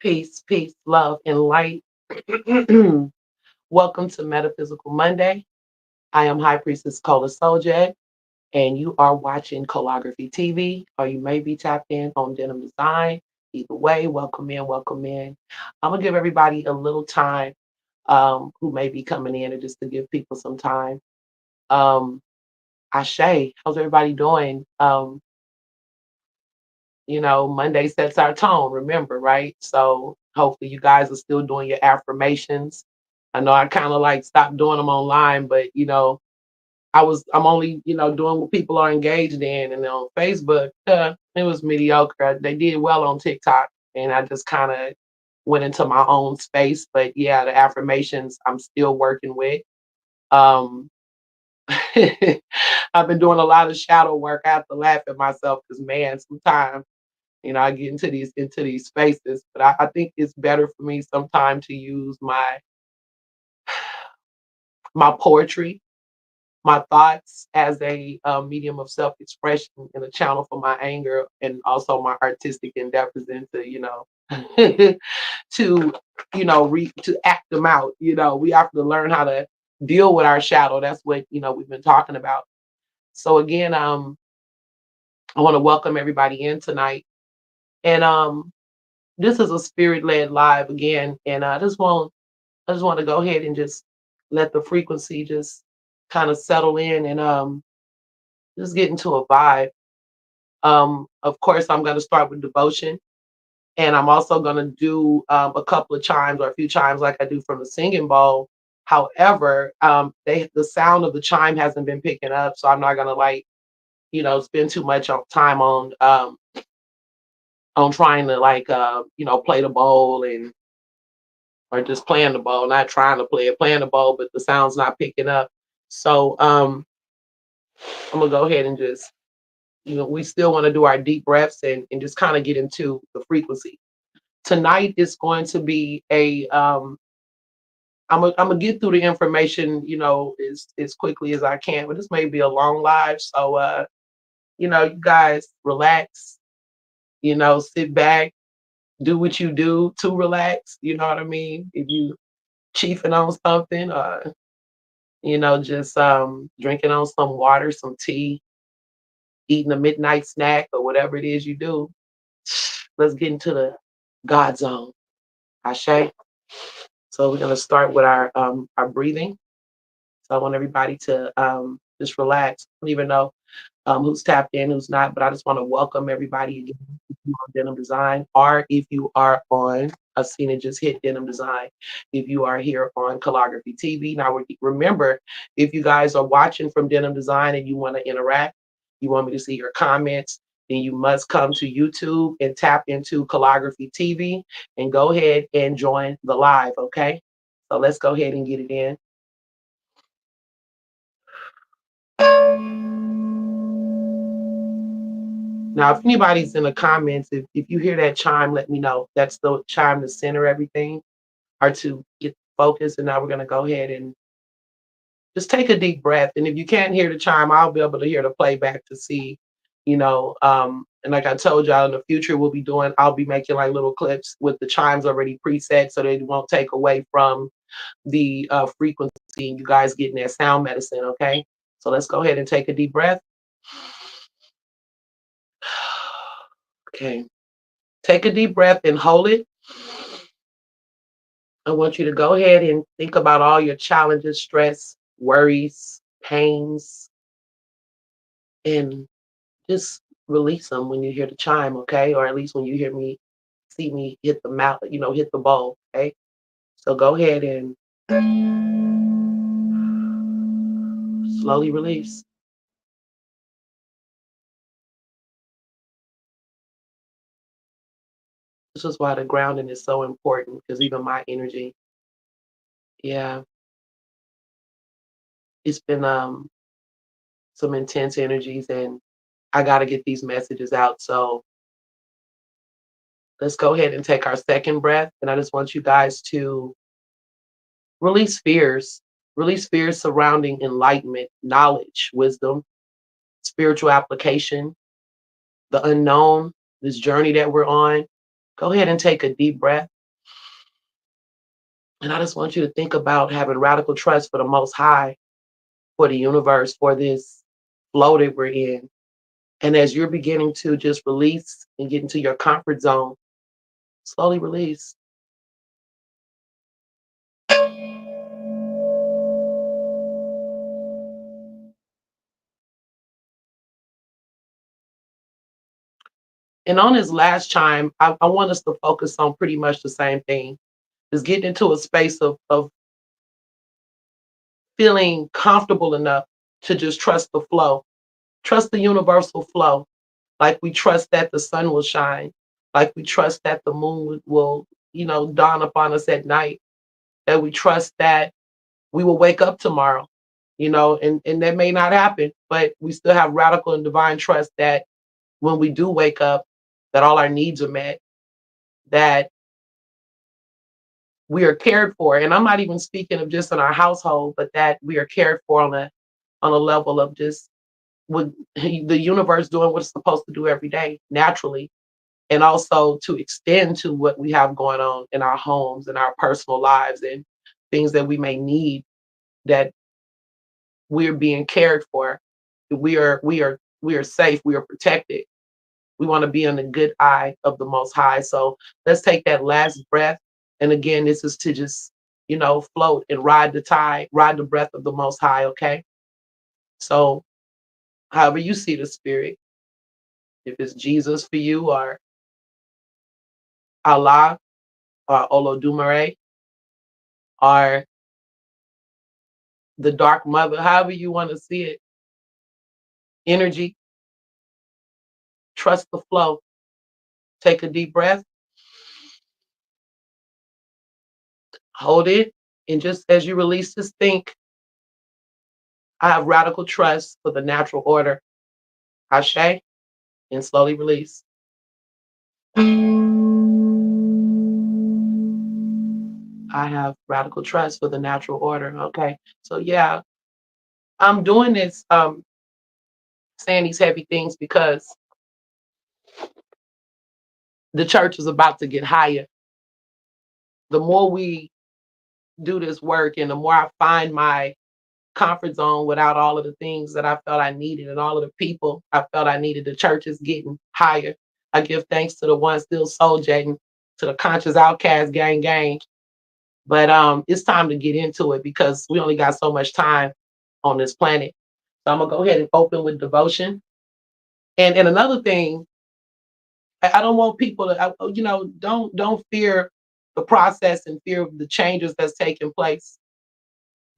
Peace, peace, love, and light. Welcome to Metaphysical Monday. I am High Priestess Kola Sojet, and you are watching Colography TV, or you may be tapped in on Denim Design. Either way, welcome in, welcome in. I'm gonna give everybody a little time who may be coming in, and just to give people some time. Um, Ashe, how's everybody doing? Monday sets our tone, remember, right? So hopefully you guys are still doing your affirmations. I know I kind of like stopped doing them online, but I'm only, doing what people are engaged in. And on Facebook, it was mediocre. They did well on TikTok, and I just kind of went into my own space. But yeah, the affirmations I'm still working with. Um, I've been doing a lot of shadow work. I have to laugh at myself because man, sometimes I get into these spaces, but I think it's better for me sometimes to use my poetry, my thoughts as a medium of self-expression and a channel for my anger and also my artistic endeavors into to to act them out. We have to learn how to deal with our shadow. That's what we've been talking about. So again, I want to welcome everybody in tonight, and this is a spirit-led live again, and I just want to go ahead and just let the frequency just kind of settle in and just get into a vibe. Of course, I'm going to start with devotion, and I'm also going to do a couple of chimes or a few chimes like I do from the singing bowl. However, the sound of the chime hasn't been picking up, so I'm not going to spend too much time on trying to play the bowl and or just playing the ball, not trying to play it, playing the ball, but the sound's not picking up. So I'm gonna go ahead and just, we still want to do our deep breaths and just kind of get into the frequency. Tonight is going to be I'm gonna get through the information, as quickly as I can, but this may be a long live. So you guys relax, sit back, do what you do to relax, you know what I mean? If you chiefing on something, just drinking on some water, some tea, eating a midnight snack or whatever it is you do. Let's get into the God zone. Ashe. So we're gonna start with our breathing. So I want everybody to just relax. I don't even know who's tapped in, who's not, but I just want to welcome everybody again if you on Denim Design, or if you are on Asina just hit Denim Design, if you are here on Calligraphy TV. Now remember, if you guys are watching from Denim Design and you want to interact, you want me to see your comments, then you must come to YouTube and tap into Calligraphy TV and go ahead and join the live, okay? So let's go ahead and get it in. Now, if anybody's in the comments, if you hear that chime, let me know. That's the chime to center everything or to get focused. And now we're going to go ahead and just take a deep breath. And if you can't hear the chime, I'll be able to hear the playback to see, and like I told y'all in the future, I'll be making like little clips with the chimes already preset so they won't take away from the frequency and you guys getting that sound medicine. Okay. So let's go ahead and take a deep breath. Okay. Take a deep breath and hold it. I want you to go ahead and think about all your challenges, stress, worries, pains, and just release them when you hear the chime, okay? Or at least when you see me hit the mouth, hit the bowl, okay? So go ahead and slowly release. This is why the grounding is so important because even my energy, yeah, it's been some intense energies and I got to get these messages out. So let's go ahead and take our second breath. And I just want you guys to release fears. Release fears surrounding enlightenment, knowledge, wisdom, spiritual application, the unknown, this journey that we're on. Go ahead and take a deep breath. And I just want you to think about having radical trust for the Most High, for the universe, for this flow that we're in. And as you're beginning to just release and get into your comfort zone, slowly release. And on his last chime, I want us to focus on pretty much the same thing. Is getting into a space of feeling comfortable enough to just trust the flow, trust the universal flow, like we trust that the sun will shine, like we trust that the moon will, dawn upon us at night, that we trust that we will wake up tomorrow, and that may not happen, but we still have radical and divine trust that when we do wake up, that all our needs are met, that we are cared for. And I'm not even speaking of just in our household, but that we are cared for on a level of just with the universe doing what it's supposed to do every day naturally, and also to extend to what we have going on in our homes and our personal lives and things that we may need, that we're being cared for. We are safe, we are protected. We want to be in the good eye of the Most High. So let's take that last breath. And again, this is to just, float and ride the tide, ride the breath of the Most High. Okay. So however you see the spirit, if it's Jesus for you, or Allah, or Olodumare, or the Dark Mother, however you want to see it, energy, trust the flow. Take a deep breath, hold it, and just as you release this, think, I have radical trust for the natural order. Ashe, and slowly release. I have radical trust for the natural order. Okay. So yeah, I'm doing this, saying these heavy things because the church is about to get higher. The more we do this work and the more I find my comfort zone without all of the things that I felt I needed and all of the people I felt I needed, the church is getting higher. I give thanks to the one still soul jating, to the conscious outcast gang. But it's time to get into it because we only got so much time on this planet. So I'm gonna go ahead and open with devotion. And another thing, I don't want people to, don't fear the process and fear of the changes that's taking place.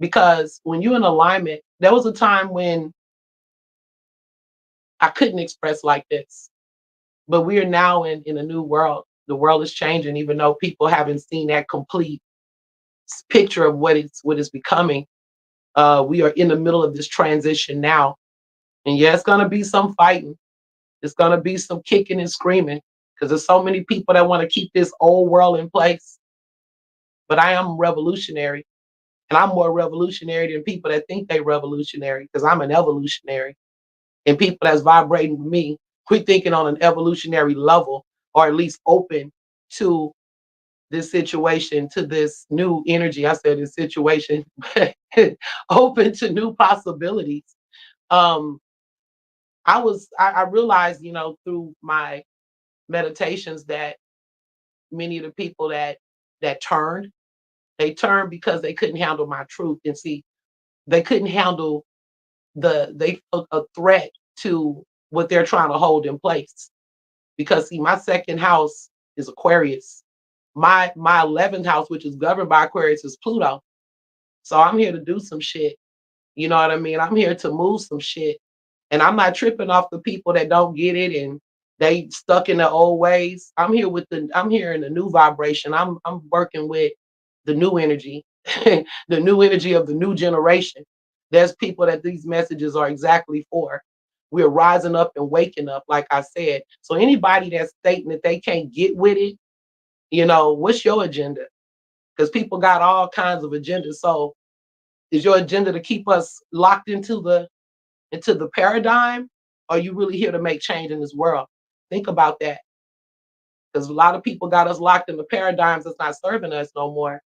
Because when you're in alignment, there was a time when I couldn't express like this, but we are now in a new world. The world is changing, even though people haven't seen that complete picture of what it's becoming. We are in the middle of this transition now, and yeah, it's gonna be some fighting. It's gonna be some kicking and screaming because there's so many people that want to keep this old world in place. But I am revolutionary, and I'm more revolutionary than people that think they revolutionary because I'm an evolutionary. And people that's vibrating with me, we're thinking on an evolutionary level, or at least open to this situation, to this new energy. I said this situation, open to new possibilities. Um, I realized, through my meditations that many of the people that turned, they turned because they couldn't handle my truth. And see, they couldn't handle they felt a threat to what they're trying to hold in place. Because see, my second house is Aquarius. My 11th house, which is governed by Aquarius, is Pluto. So I'm here to do some shit. You know what I mean? I'm here to move some shit. And I'm not tripping off the people that don't get it and they stuck in the old ways. I'm here in the new vibration. I'm working with the new energy, the new energy of the new generation. There's people that these messages are exactly for. We're rising up and waking up, like I said. So anybody that's stating that they can't get with it, what's your agenda? Because people got all kinds of agendas. So is your agenda to keep us locked into the paradigm? Or are you really here to make change in this world? Think about that. Because a lot of people got us locked in the paradigms that's not serving us no more.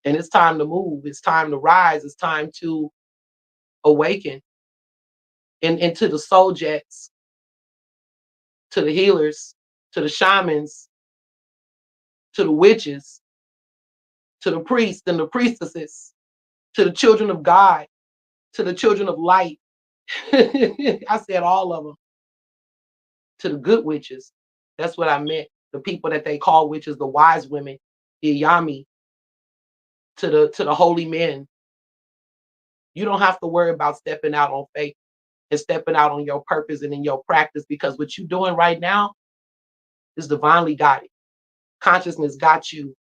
And it's time to move. It's time to rise. It's time to awaken. And to the soul jets, to the healers, to the shamans, to the witches, to the priests and the priestesses, to the children of God, to the children of light. I said all of them. To the good witches. That's what I meant. The people that they call witches, the wise women, the yami, to the holy men. You don't have to worry about stepping out on faith and stepping out on your purpose and in your practice, because what you're doing right now is divinely guided. Consciousness got you.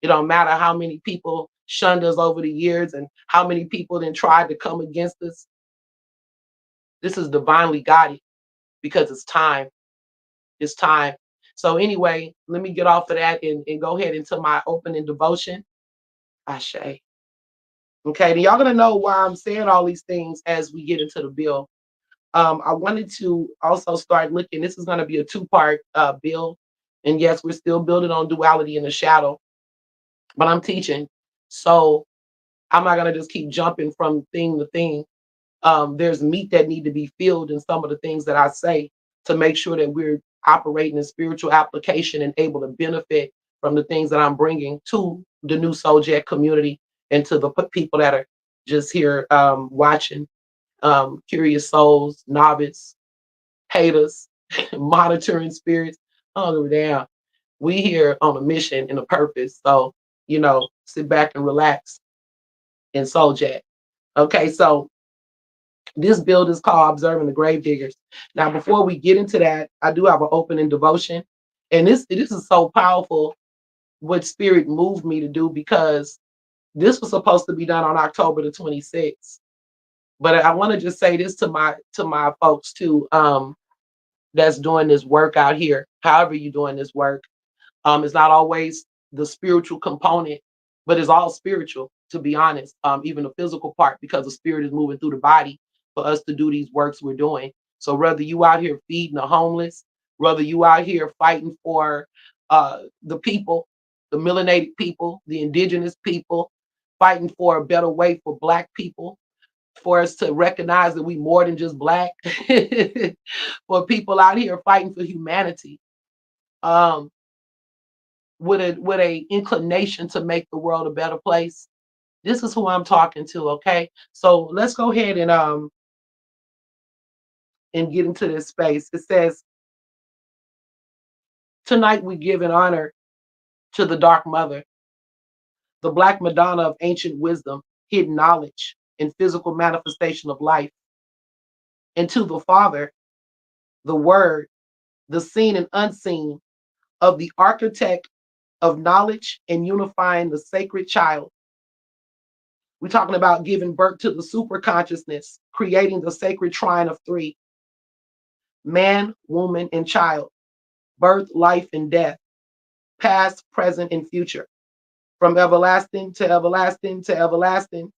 It don't matter how many people shunned us over the years and how many people then tried to come against us. This is divinely guided because it's time. It's time. So anyway, let me get off of that and go ahead into my opening devotion. Ashe. Okay, then y'all gonna know why I'm saying all these things as we get into the bill. I wanted to also start looking. This is gonna be a two-part bill. And yes, we're still building on duality in the shadow, but I'm teaching. So I'm not gonna just keep jumping from thing to thing. There's meat that need to be filled in some of the things that I say to make sure that we're operating in spiritual application and able to benefit from the things that I'm bringing to the new Soul Jet community and to the people that are just here watching, curious souls, novice, haters, monitoring spirits. I don't give a damn. We here on a mission and a purpose. So, sit back and relax in Soul Jet. Okay, so this build is called Observing the Grave Diggers. Now, before we get into that, I do have an opening devotion. And this is so powerful what Spirit moved me to do, because this was supposed to be done on October the 26th. But I want to just say this to my folks too, that's doing this work out here, however you're doing this work. It's not always the spiritual component, but it's all spiritual, to be honest. Even the physical part, because the spirit is moving through the body for us to do these works we're doing. So whether you out here feeding the homeless, whether you out here fighting for the people, the melanated people, the indigenous people, fighting for a better way for Black people, for us to recognize that we more than just Black, for people out here fighting for humanity. Um, with a inclination to make the world a better place. This is who I'm talking to, okay? So let's go ahead and get into this space. It says, tonight we give an honor to the Dark Mother, the Black Madonna of ancient wisdom, hidden knowledge, and physical manifestation of life, and to the Father, the Word, the seen and unseen, of the architect of knowledge and unifying the sacred child. We're talking about giving birth to the super consciousness, creating the sacred trine of three: man, woman, and child, birth, life, and death, past, present, and future, from everlasting to everlasting to everlasting.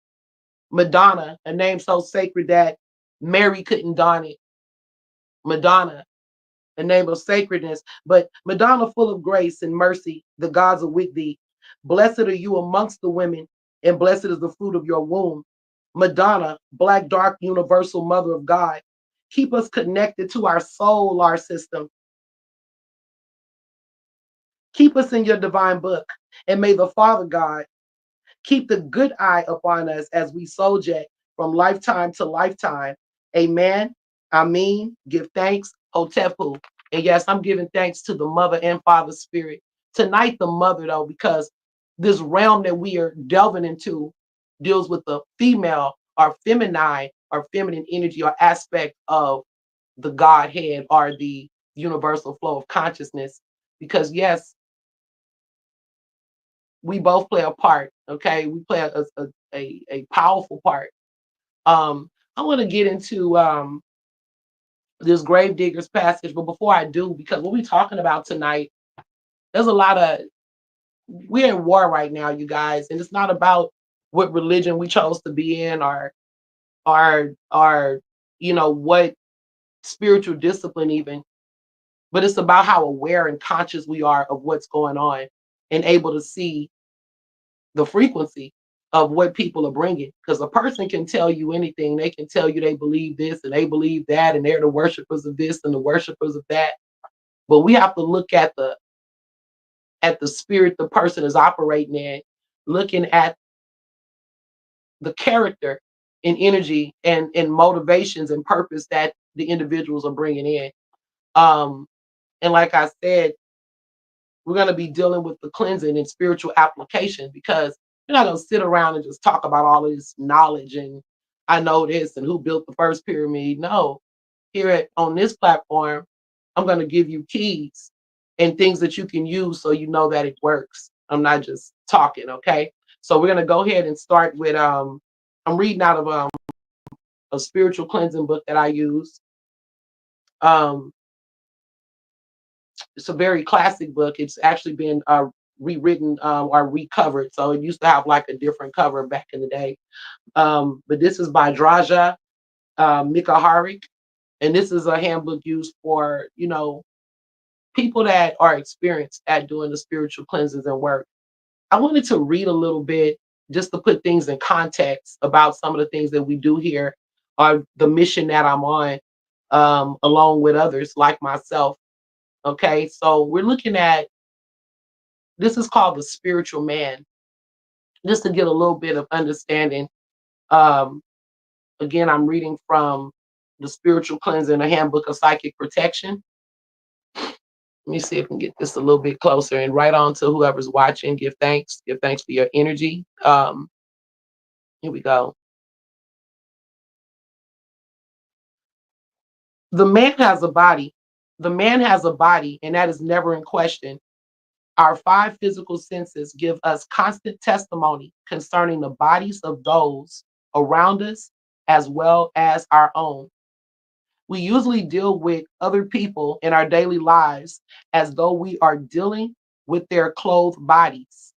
Madonna, a name so sacred that Mary couldn't don it. Madonna, a name of sacredness, but Madonna full of grace and mercy, the gods are with thee. Blessed are you amongst the women, and blessed is the fruit of your womb. Madonna, Black, dark, universal mother of God, keep us connected to our solar system. Keep us in your divine book, and may the Father God keep the good eye upon us as we soul jet from lifetime to lifetime. Amen. Amen. Give thanks. Hotepu. And yes, I'm giving thanks to the Mother and Father Spirit. Tonight, the Mother, though, because this realm that we are delving into deals with the female or feminine or feminine energy or aspect of the Godhead or the universal flow of consciousness. Because yes, we both play a part. Okay, we play a powerful part. I want to get into this grave diggers passage, but before I do, because what we're talking about tonight, there's a lot of, we're in war right now, you guys, and it's not about what religion we chose to be in or what spiritual discipline even, but it's about how aware and conscious we are of what's going on and able to see the frequency of what people are bringing. Because a person can tell you anything. They can tell you they believe this and they believe that, and they're the worshipers of this and the worshipers of that. But we have to look at the spirit the person is operating in, looking at the character and energy and motivations and purpose that the individuals are bringing in. Um, and like I said, we're going to be dealing with the cleansing and spiritual application, because you're not going to sit around and just talk about all of this knowledge and I know this and who built the first pyramid. No, on this platform, I'm going to give you keys and things that you can use so you know that it works. I'm not just talking, okay? So we're going to go ahead and start with I'm reading out of a spiritual cleansing book that I use. Um, it's a very classic book. It's actually been rewritten or recovered. So it used to have like a different cover back in the day. But this is by Draja Mikaharik. And this is a handbook used for, people that are experienced at doing the spiritual cleanses and work. I wanted to read a little bit just to put things in context about some of the things that we do here, or the mission that I'm on, along with others like myself. Okay, so we're looking at, this is called the spiritual man, just to get a little bit of understanding. Um, Again, I'm reading from the Spiritual Cleansing, a Handbook of Psychic Protection. Let me see if I can get this a little bit closer and right on to whoever's watching. Give thanks. Give thanks for your energy. Here we go. The man has a body. The man has a body, and that is never in question. Our five physical senses give us constant testimony concerning the bodies of those around us as well as our own. We usually deal with other people in our daily lives as though we are dealing with their clothed bodies.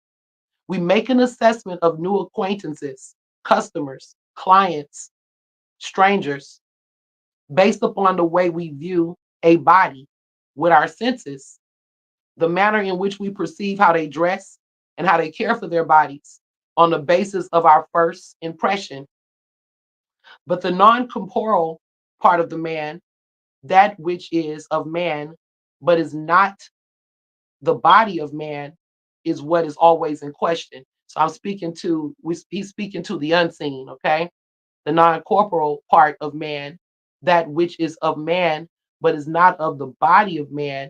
We make an assessment of new acquaintances, customers, clients, strangers, based upon the way we view a body with our senses, the manner in which we perceive how they dress and how they care for their bodies on the basis of our first impression. But the non corporeal part of the man, that which is of man, but is not the body of man, is what is always in question. So I'm speaking to, he's speaking to the unseen, okay? The non corporeal part of man, that which is of man, but is not of the body of man,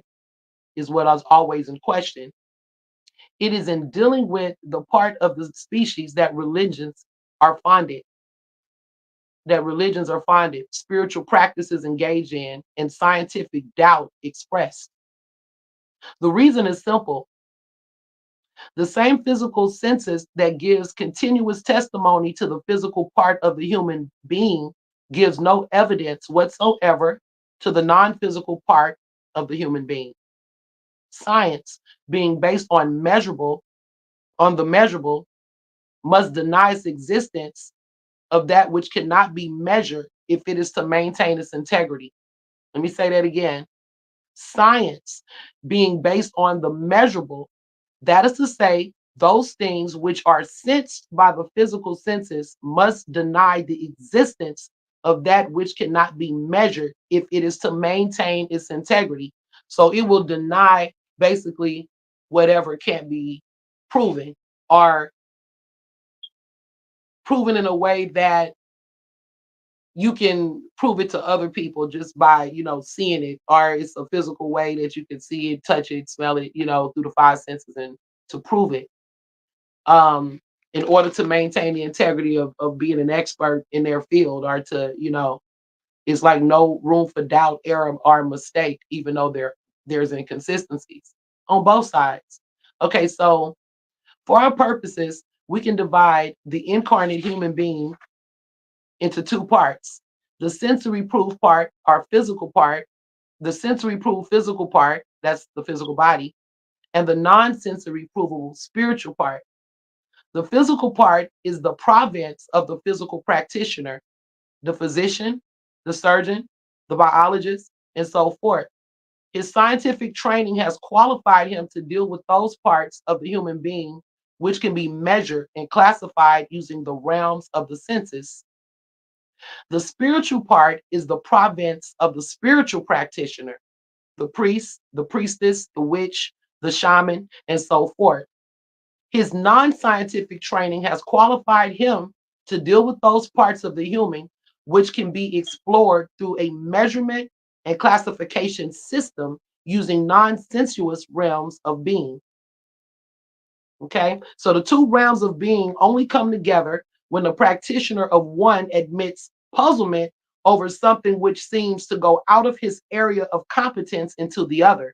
is what is always in question. It is in dealing with the part of the species are founded, spiritual practices engaged in, and scientific doubt expressed. The reason is simple. The same physical senses that gives continuous testimony to the physical part of the human being gives no evidence whatsoever to the non-physical part of the human being. Science, being based on the measurable, must deny its existence of that which cannot be measured if it is to maintain its integrity. Let me say that again. Science, being based on the measurable, that is to say, those things which are sensed by the physical senses, must deny the existence of that which cannot be measured if it is to maintain its integrity. So it will deny basically whatever can't be proven, or proven in a way that you can prove it to other people just by, seeing it, or it's a physical way that you can see it, touch it, smell it, through the five senses, and to prove it. In order to maintain the integrity of being an expert in their field, or to, it's like no room for doubt, error, or mistake, even though there's inconsistencies on both sides. Okay, so for our purposes, we can divide the incarnate human being into two parts. The sensory proof part, our physical part, the sensory proof physical part, that's the physical body, and the non-sensory provable spiritual part. The physical part is the province of the physical practitioner, the physician, the surgeon, the biologist, and so forth. His scientific training has qualified him to deal with those parts of the human being which can be measured and classified using the realms of the senses. The spiritual part is the province of the spiritual practitioner, the priest, the priestess, the witch, the shaman, and so forth. His non scientific training has qualified him to deal with those parts of the human which can be explored through a measurement and classification system using non sensuous realms of being. Okay, so the two realms of being only come together when the practitioner of one admits puzzlement over something which seems to go out of his area of competence into the other.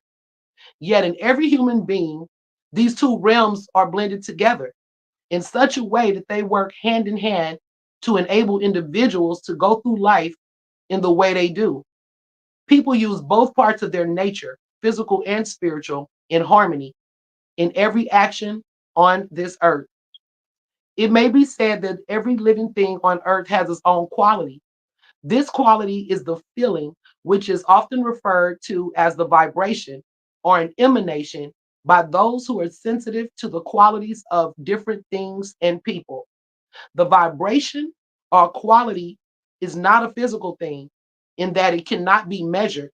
Yet in every human being, these two realms are blended together in such a way that they work hand in hand to enable individuals to go through life in the way they do. People use both parts of their nature, physical and spiritual, in harmony in every action on this earth. It may be said that every living thing on earth has its own quality. This quality is the feeling, which is often referred to as the vibration or an emanation by those who are sensitive to the qualities of different things and people. The vibration or quality is not a physical thing in that it cannot be measured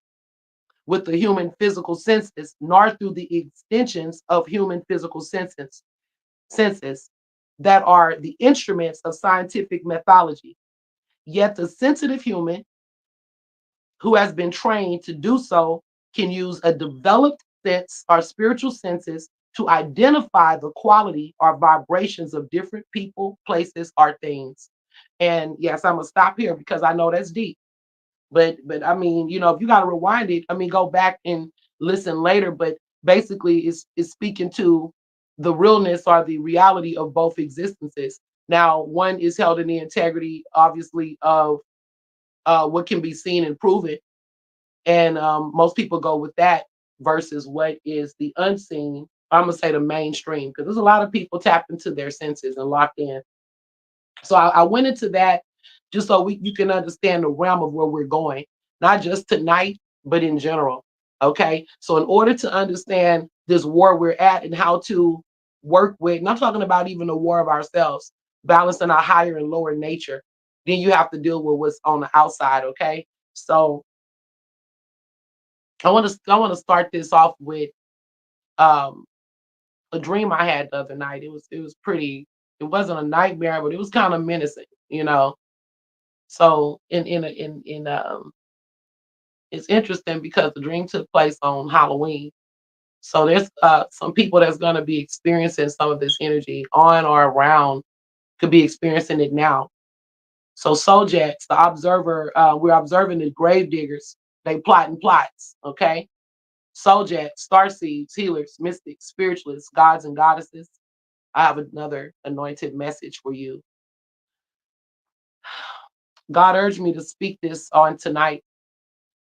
with the human physical senses, nor through the extensions of human physical senses that are the instruments of scientific methodology. Yet the sensitive human who has been trained to do so can use a developed sense or spiritual senses to identify the quality or vibrations of different people, places, or things. And yes, I'm gonna stop here because I know that's deep. But I mean, if you gotta rewind it, I mean, go back and listen later. But basically, it's speaking to the realness or the reality of both existences. Now, one is held in the integrity, obviously, of what can be seen and proven, and most people go with that versus what is the unseen. I'm gonna say the mainstream because there's a lot of people tapped into their senses and locked in. So I went into that just so you can understand the realm of where we're going, not just tonight, but in general. Okay. So in order to understand this war we're at and how to work with, and I'm talking about even the war of ourselves, balancing our higher and lower nature, then you have to deal with what's on the outside. Okay. So I want to start this off with um a dream I had the other night. It was pretty. It wasn't a nightmare, but it was kind of menacing. So it's interesting because the dream took place on Halloween. So there's some people that's gonna be experiencing some of this energy on or around, could be experiencing it now. So Sojax, the observer, we're observing the grave diggers. They plotting plots. Okay. Sojax, star seeds, healers, mystics, spiritualists, gods and goddesses. I have another anointed message for you. God urged me to speak this on tonight.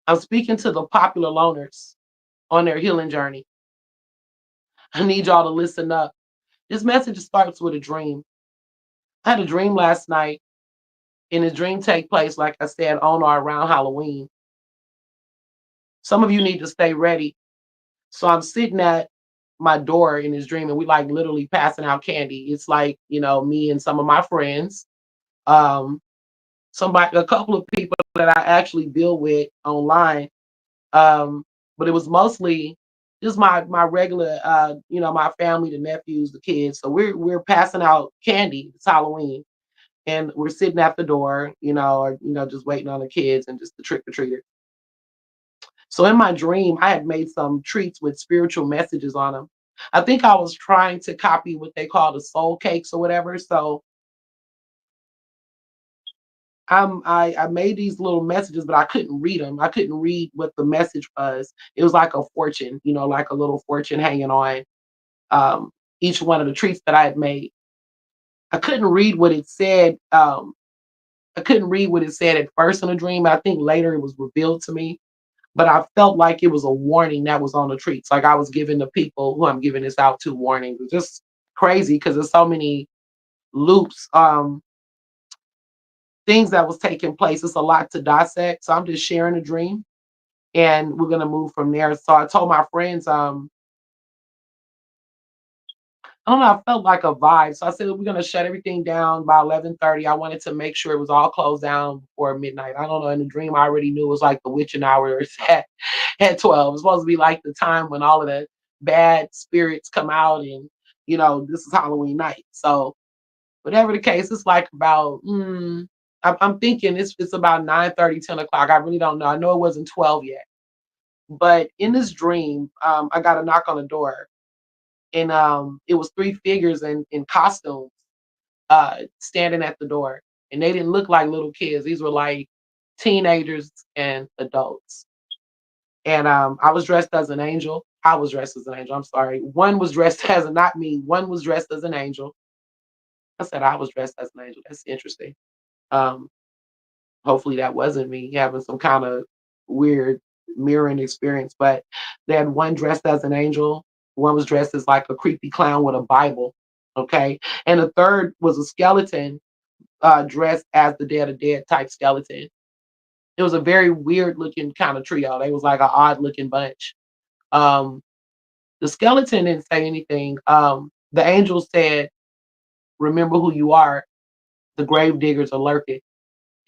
I'm speaking to the popular loners on their healing journey. I need y'all to listen up. This message starts with a dream. I had a dream last night, and the dream take place, like I said, on or around Halloween. Some of you need to stay ready. So I'm sitting at my door in this dream, and we like literally passing out candy. It's like, me and some of my friends, um, a couple of people that I actually deal with online. Um, but it was mostly just my regular, my family, the nephews, the kids. So we're passing out candy. It's Halloween, and we're sitting at the door, or just waiting on the kids and just the trick or treater. So in my dream, I had made some treats with spiritual messages on them. I think I was trying to copy what they call the soul cakes or whatever. So I made these little messages, but I couldn't read them. I couldn't read what the message was. It was like a fortune, like a little fortune hanging on um, each one of the treats that I had made. I couldn't read what it said. I couldn't read what it said at first in the dream. I think later it was revealed to me, but I felt like it was a warning that was on the treats. Like I was giving the people who I'm giving this out to warnings. It's just crazy because there's so many loops. Things that was taking place. It's a lot to dissect. So I'm just sharing a dream and we're gonna move from there. So I told my friends, I don't know, I felt like a vibe. So I said, we're gonna shut everything down by 11:30. I wanted to make sure it was all closed down before midnight. I don't know. In the dream, I already knew it was like the witching hours at 12. It's supposed to be like the time when all of the bad spirits come out and this is Halloween night. So whatever the case, it's like about I'm thinking it's about 9:30, 10 o'clock. I really don't know. I know it wasn't 12 yet. But in this dream, I got a knock on the door, and it was three figures in costumes standing at the door, and they didn't look like little kids. These were like teenagers and adults. And I was dressed as an angel. I was dressed as an angel. I'm sorry. One was dressed as a, not me. One was dressed as an angel. I said I was dressed as an angel. That's interesting. Um, Hopefully that wasn't me having some kind of weird mirroring experience. But they had one dressed as an angel, one was dressed as like a creepy clown with a Bible. Okay. And the third was a skeleton dressed as the Dead of Dead type skeleton. It was a very weird looking kind of trio. They was like an odd looking bunch. Um, the skeleton didn't say anything. The angel said, "Remember who you are. The grave diggers are lurking."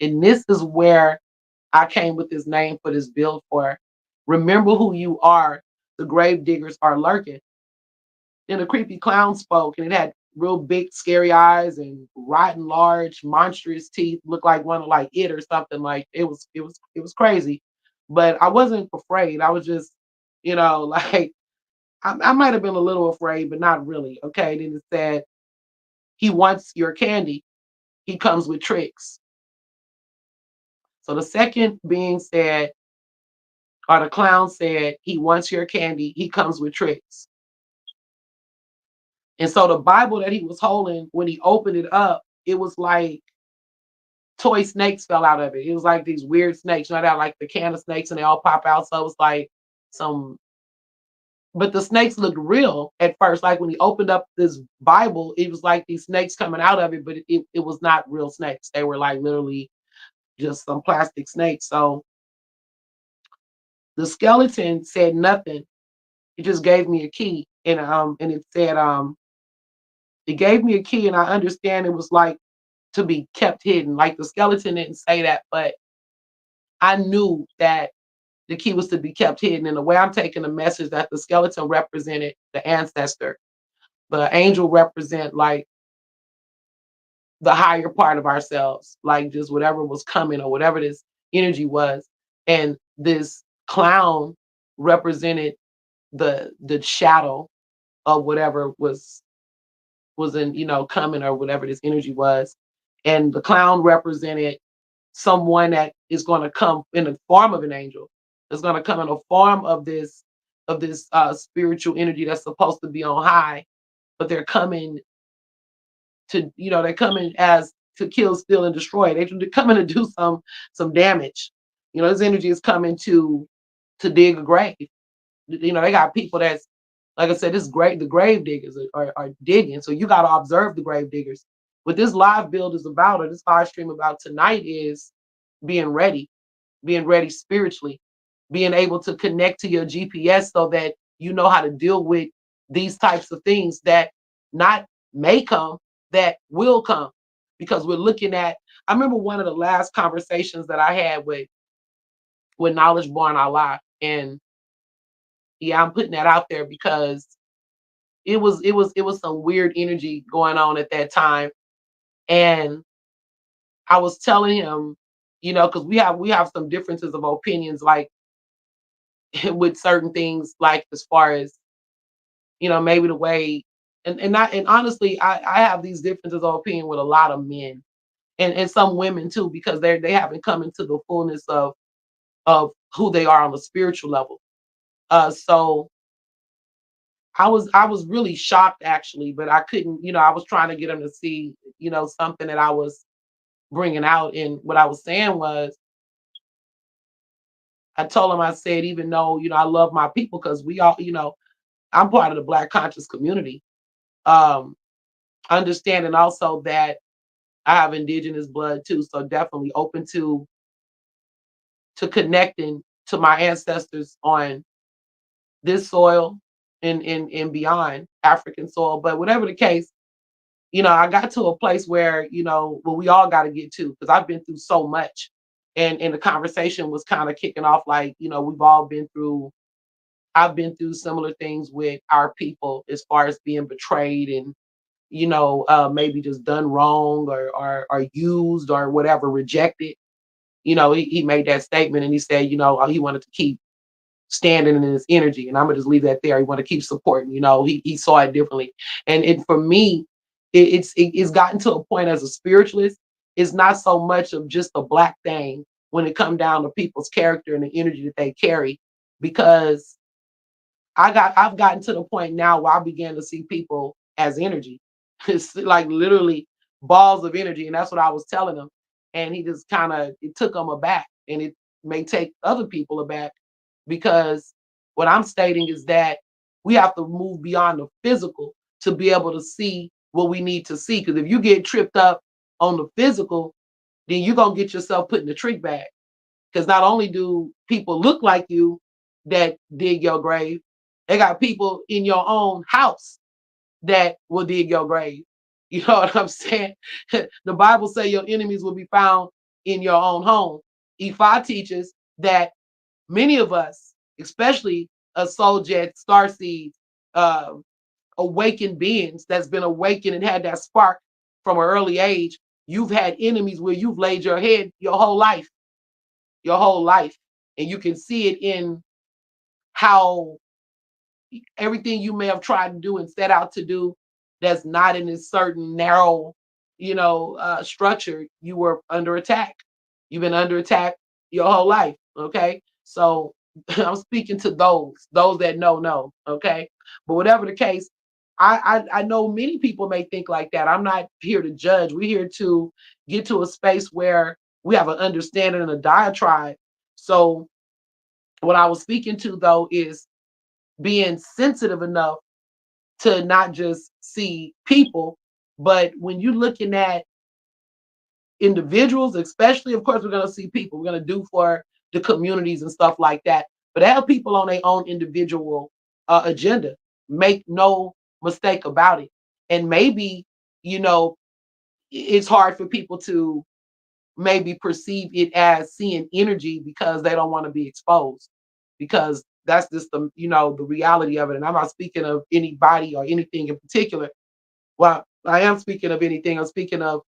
And this is where I came with this name for this build for. Remember who you are. The grave diggers are lurking. And the creepy clown spoke, and it had real big, scary eyes and rotten, large, monstrous teeth. Looked like one of like it or something. Like it was crazy. But I wasn't afraid. I was just, like I might have been a little afraid, but not really. Okay. Then it said, he wants your candy. He comes with tricks. So the second being said, or the clown said, he wants your candy. He comes with tricks. And so the Bible that he was holding, when he opened it up, it was like toy snakes fell out of it. It was like these weird snakes, that like the can of snakes and they all pop out. So it was like some, but the snakes looked real at first. Like when he opened up this Bible, it was like these snakes coming out of it, but it was not real snakes. They were like literally just some plastic snakes. So the skeleton said nothing. It just gave me a key. And it said, it gave me a key, and I understand it was like to be kept hidden. Like the skeleton didn't say that, but I knew that the key was to be kept hidden. And the way I'm taking the message that the skeleton represented the ancestor, the angel represent like the higher part of ourselves, like just whatever was coming or whatever this energy was. And this clown represented the shadow of whatever was in, coming or whatever this energy was. And the clown represented someone that is going to come in the form of an angel. It's going to come in the form of this spiritual energy that's supposed to be on high, but they're coming to, they're coming as to kill, steal, and destroy. They're coming to do some damage. This energy is coming to dig a grave. They got people that's, like I said, this great the grave diggers are digging. So you got to observe the grave diggers. What this live build is about, or this live stream about tonight, is being ready, being ready spiritually, being able to connect to your GPS so that you know how to deal with these types of things that not may come, that will come. Because we're looking at, I remember one of the last conversations that I had with Knowledge Born Allah. And yeah, I'm putting that out there because it was some weird energy going on at that time. And I was telling him, because we have some differences of opinions, like with certain things, like as far as, maybe the way, and honestly, I have these differences of opinion with a lot of men and some women too, because they haven't come into the fullness of who they are on the spiritual level. So I was really shocked actually, but I couldn't, I was trying to get them to see, something that I was bringing out. And what I was saying was, I told him, I said, even though, I love my people, because we all, I'm part of the Black conscious community. Um, Understanding also that I have indigenous blood too, so definitely open to connecting to my ancestors on this soil, and beyond African soil. But whatever the case, I got to a place where, well, we all got to get to, because I've been through so much. And the conversation was kind of kicking off like, we've all been through, I've been through similar things with our people as far as being betrayed and, maybe just done wrong or used or whatever, rejected. He made that statement and he said, he wanted to keep standing in his energy. And I'm gonna just leave that there. He want to keep supporting. He saw it differently. And for me, it's gotten to a point as a spiritualist. It's not so much of just a black thing when it come down to people's character and the energy that they carry, because I've gotten to the point now where I began to see people as energy. It's like literally balls of energy. And that's what I was telling him. And he just kind of, it took him aback, and it may take other people aback, because what I'm stating is that we have to move beyond the physical to be able to see what we need to see. Because if you get tripped up on the physical, then you're going to get yourself put in the trick bag. Because not only do people look like you that dig your grave, they got people in your own house that will dig your grave. You know what I'm saying? The Bible says your enemies will be found in your own home. Ifa teaches that many of us, especially a soul jet, starseed, uh, awakened beings that's been awakened and had that spark from an early age, you've had enemies where you've laid your head your whole life. And you can see it in how everything you may have tried to do and set out to do that's not in this certain narrow, structure, you were under attack. You've been under attack your whole life. Okay. So I'm speaking to those that know, okay. But whatever the case, I know many people may think like that. I'm not here to judge. We're here to get to a space where we have an understanding and a diatribe. So what I was speaking to though is being sensitive enough to not just see people, but when you're looking at individuals, especially, of course, we're going to see people. We're going to do for the communities and stuff like that. But have people on their own individual agenda. Make no mistake about it. And maybe, you know, it's hard for people to maybe perceive it as seeing energy because they don't want to be exposed, because that's just the reality of it. And I'm not speaking of anybody or anything in particular. Well, I am speaking of anything. I'm speaking of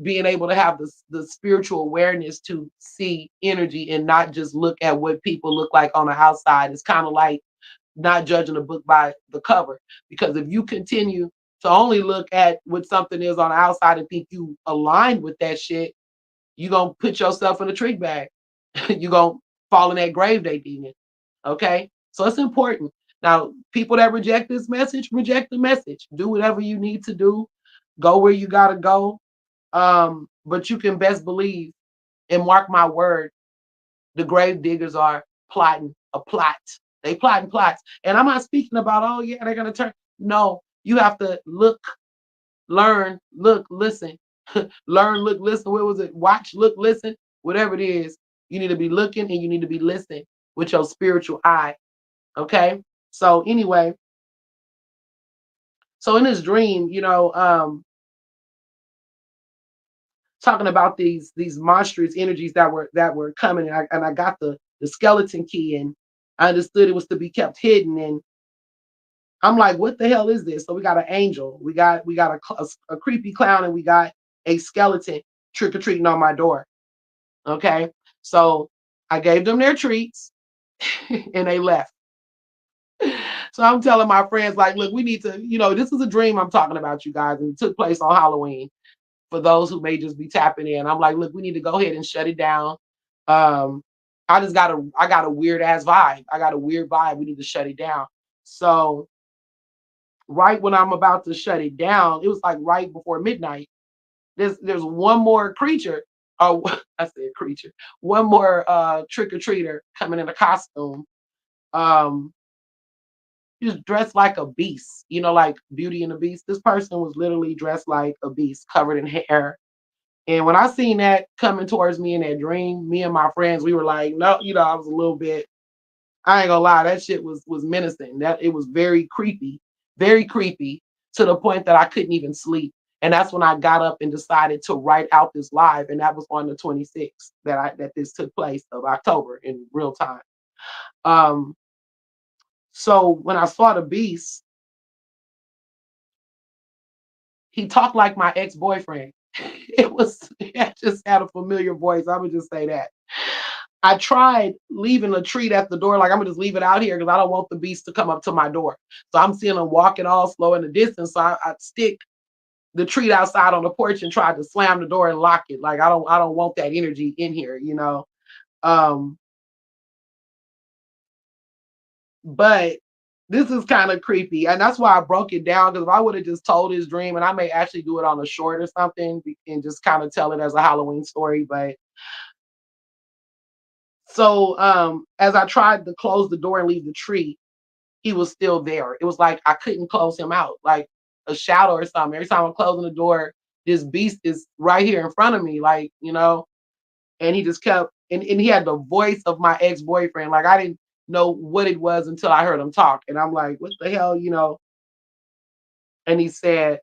being able to have the spiritual awareness to see energy and not just look at what people look like on the outside. It's kind of like not judging a book by the cover, because if you continue to only look at what something is on the outside and think you aligned with that shit, you're gonna put yourself in a trick bag. You're gonna fall in that grave they dig in. Okay. So it's important. Now, people that reject this message, reject the message. Do whatever you need to do. Go where you gotta go. But you can best believe and mark my word, the grave diggers are plotting a plot. They plotting plots. And I'm not speaking about, oh yeah, they're gonna turn. No, you have to look, learn, look, listen. Learn, look, listen. What was it? Watch, look, listen. Whatever it is, you need to be looking and you need to be listening with your spiritual eye. Okay. So anyway, so in this dream, talking about these monstrous energies that were coming, and I got the skeleton key, and I understood it was to be kept hidden, and I'm like, what the hell is this? So we got an angel, we got a creepy clown, and we got a skeleton trick or treating on my door. Okay, so I gave them their treats, and they left. So I'm telling my friends, like, look, we need to, this is a dream I'm talking about, you guys, and it took place on Halloween. For those who may just be tapping in, I'm like, look, we need to go ahead and shut it down. Um, I got a weird ass vibe. I got a weird vibe. We need to shut it down. So right when I'm about to shut it down, it was like right before midnight. There's one more creature. Oh, I said creature. One more trick or treater coming in a costume. Um, he was dressed like a beast. Like Beauty and the Beast. This person was literally dressed like a beast, covered in hair. And when I seen that coming towards me in that dream, me and my friends, we were like, no, I was a little bit. I ain't gonna lie, that shit was menacing. That it was very creepy to the point that I couldn't even sleep. And that's when I got up and decided to write out this live, and that was on the 26th that this took place of October in real time. Um, so when I saw the beast, he talked like my ex-boyfriend. It just had a familiar voice. I would just say that. I tried leaving a treat at the door, like I'm gonna just leave it out here because I don't want the beast to come up to my door. So I'm seeing him walking all slow in the distance. So I stick the treat outside on the porch and tried to slam the door and lock it. Like I don't want that energy in here, you know. Um, but this is kind of creepy, and that's why I broke it down because if I would have just told his dream, and I may actually do it on a short or something and just kind of tell it as a Halloween story, but so as I tried to close the door and leave the tree, he was still there. It was like I couldn't close him out, like a shadow or something. Every time I'm closing the door, this beast is right here in front of me, like, you know, and he just kept, and he had the voice of my ex-boyfriend. Like I didn't know what it was until I heard him talk. And I'm like, what the hell, you know? And he said,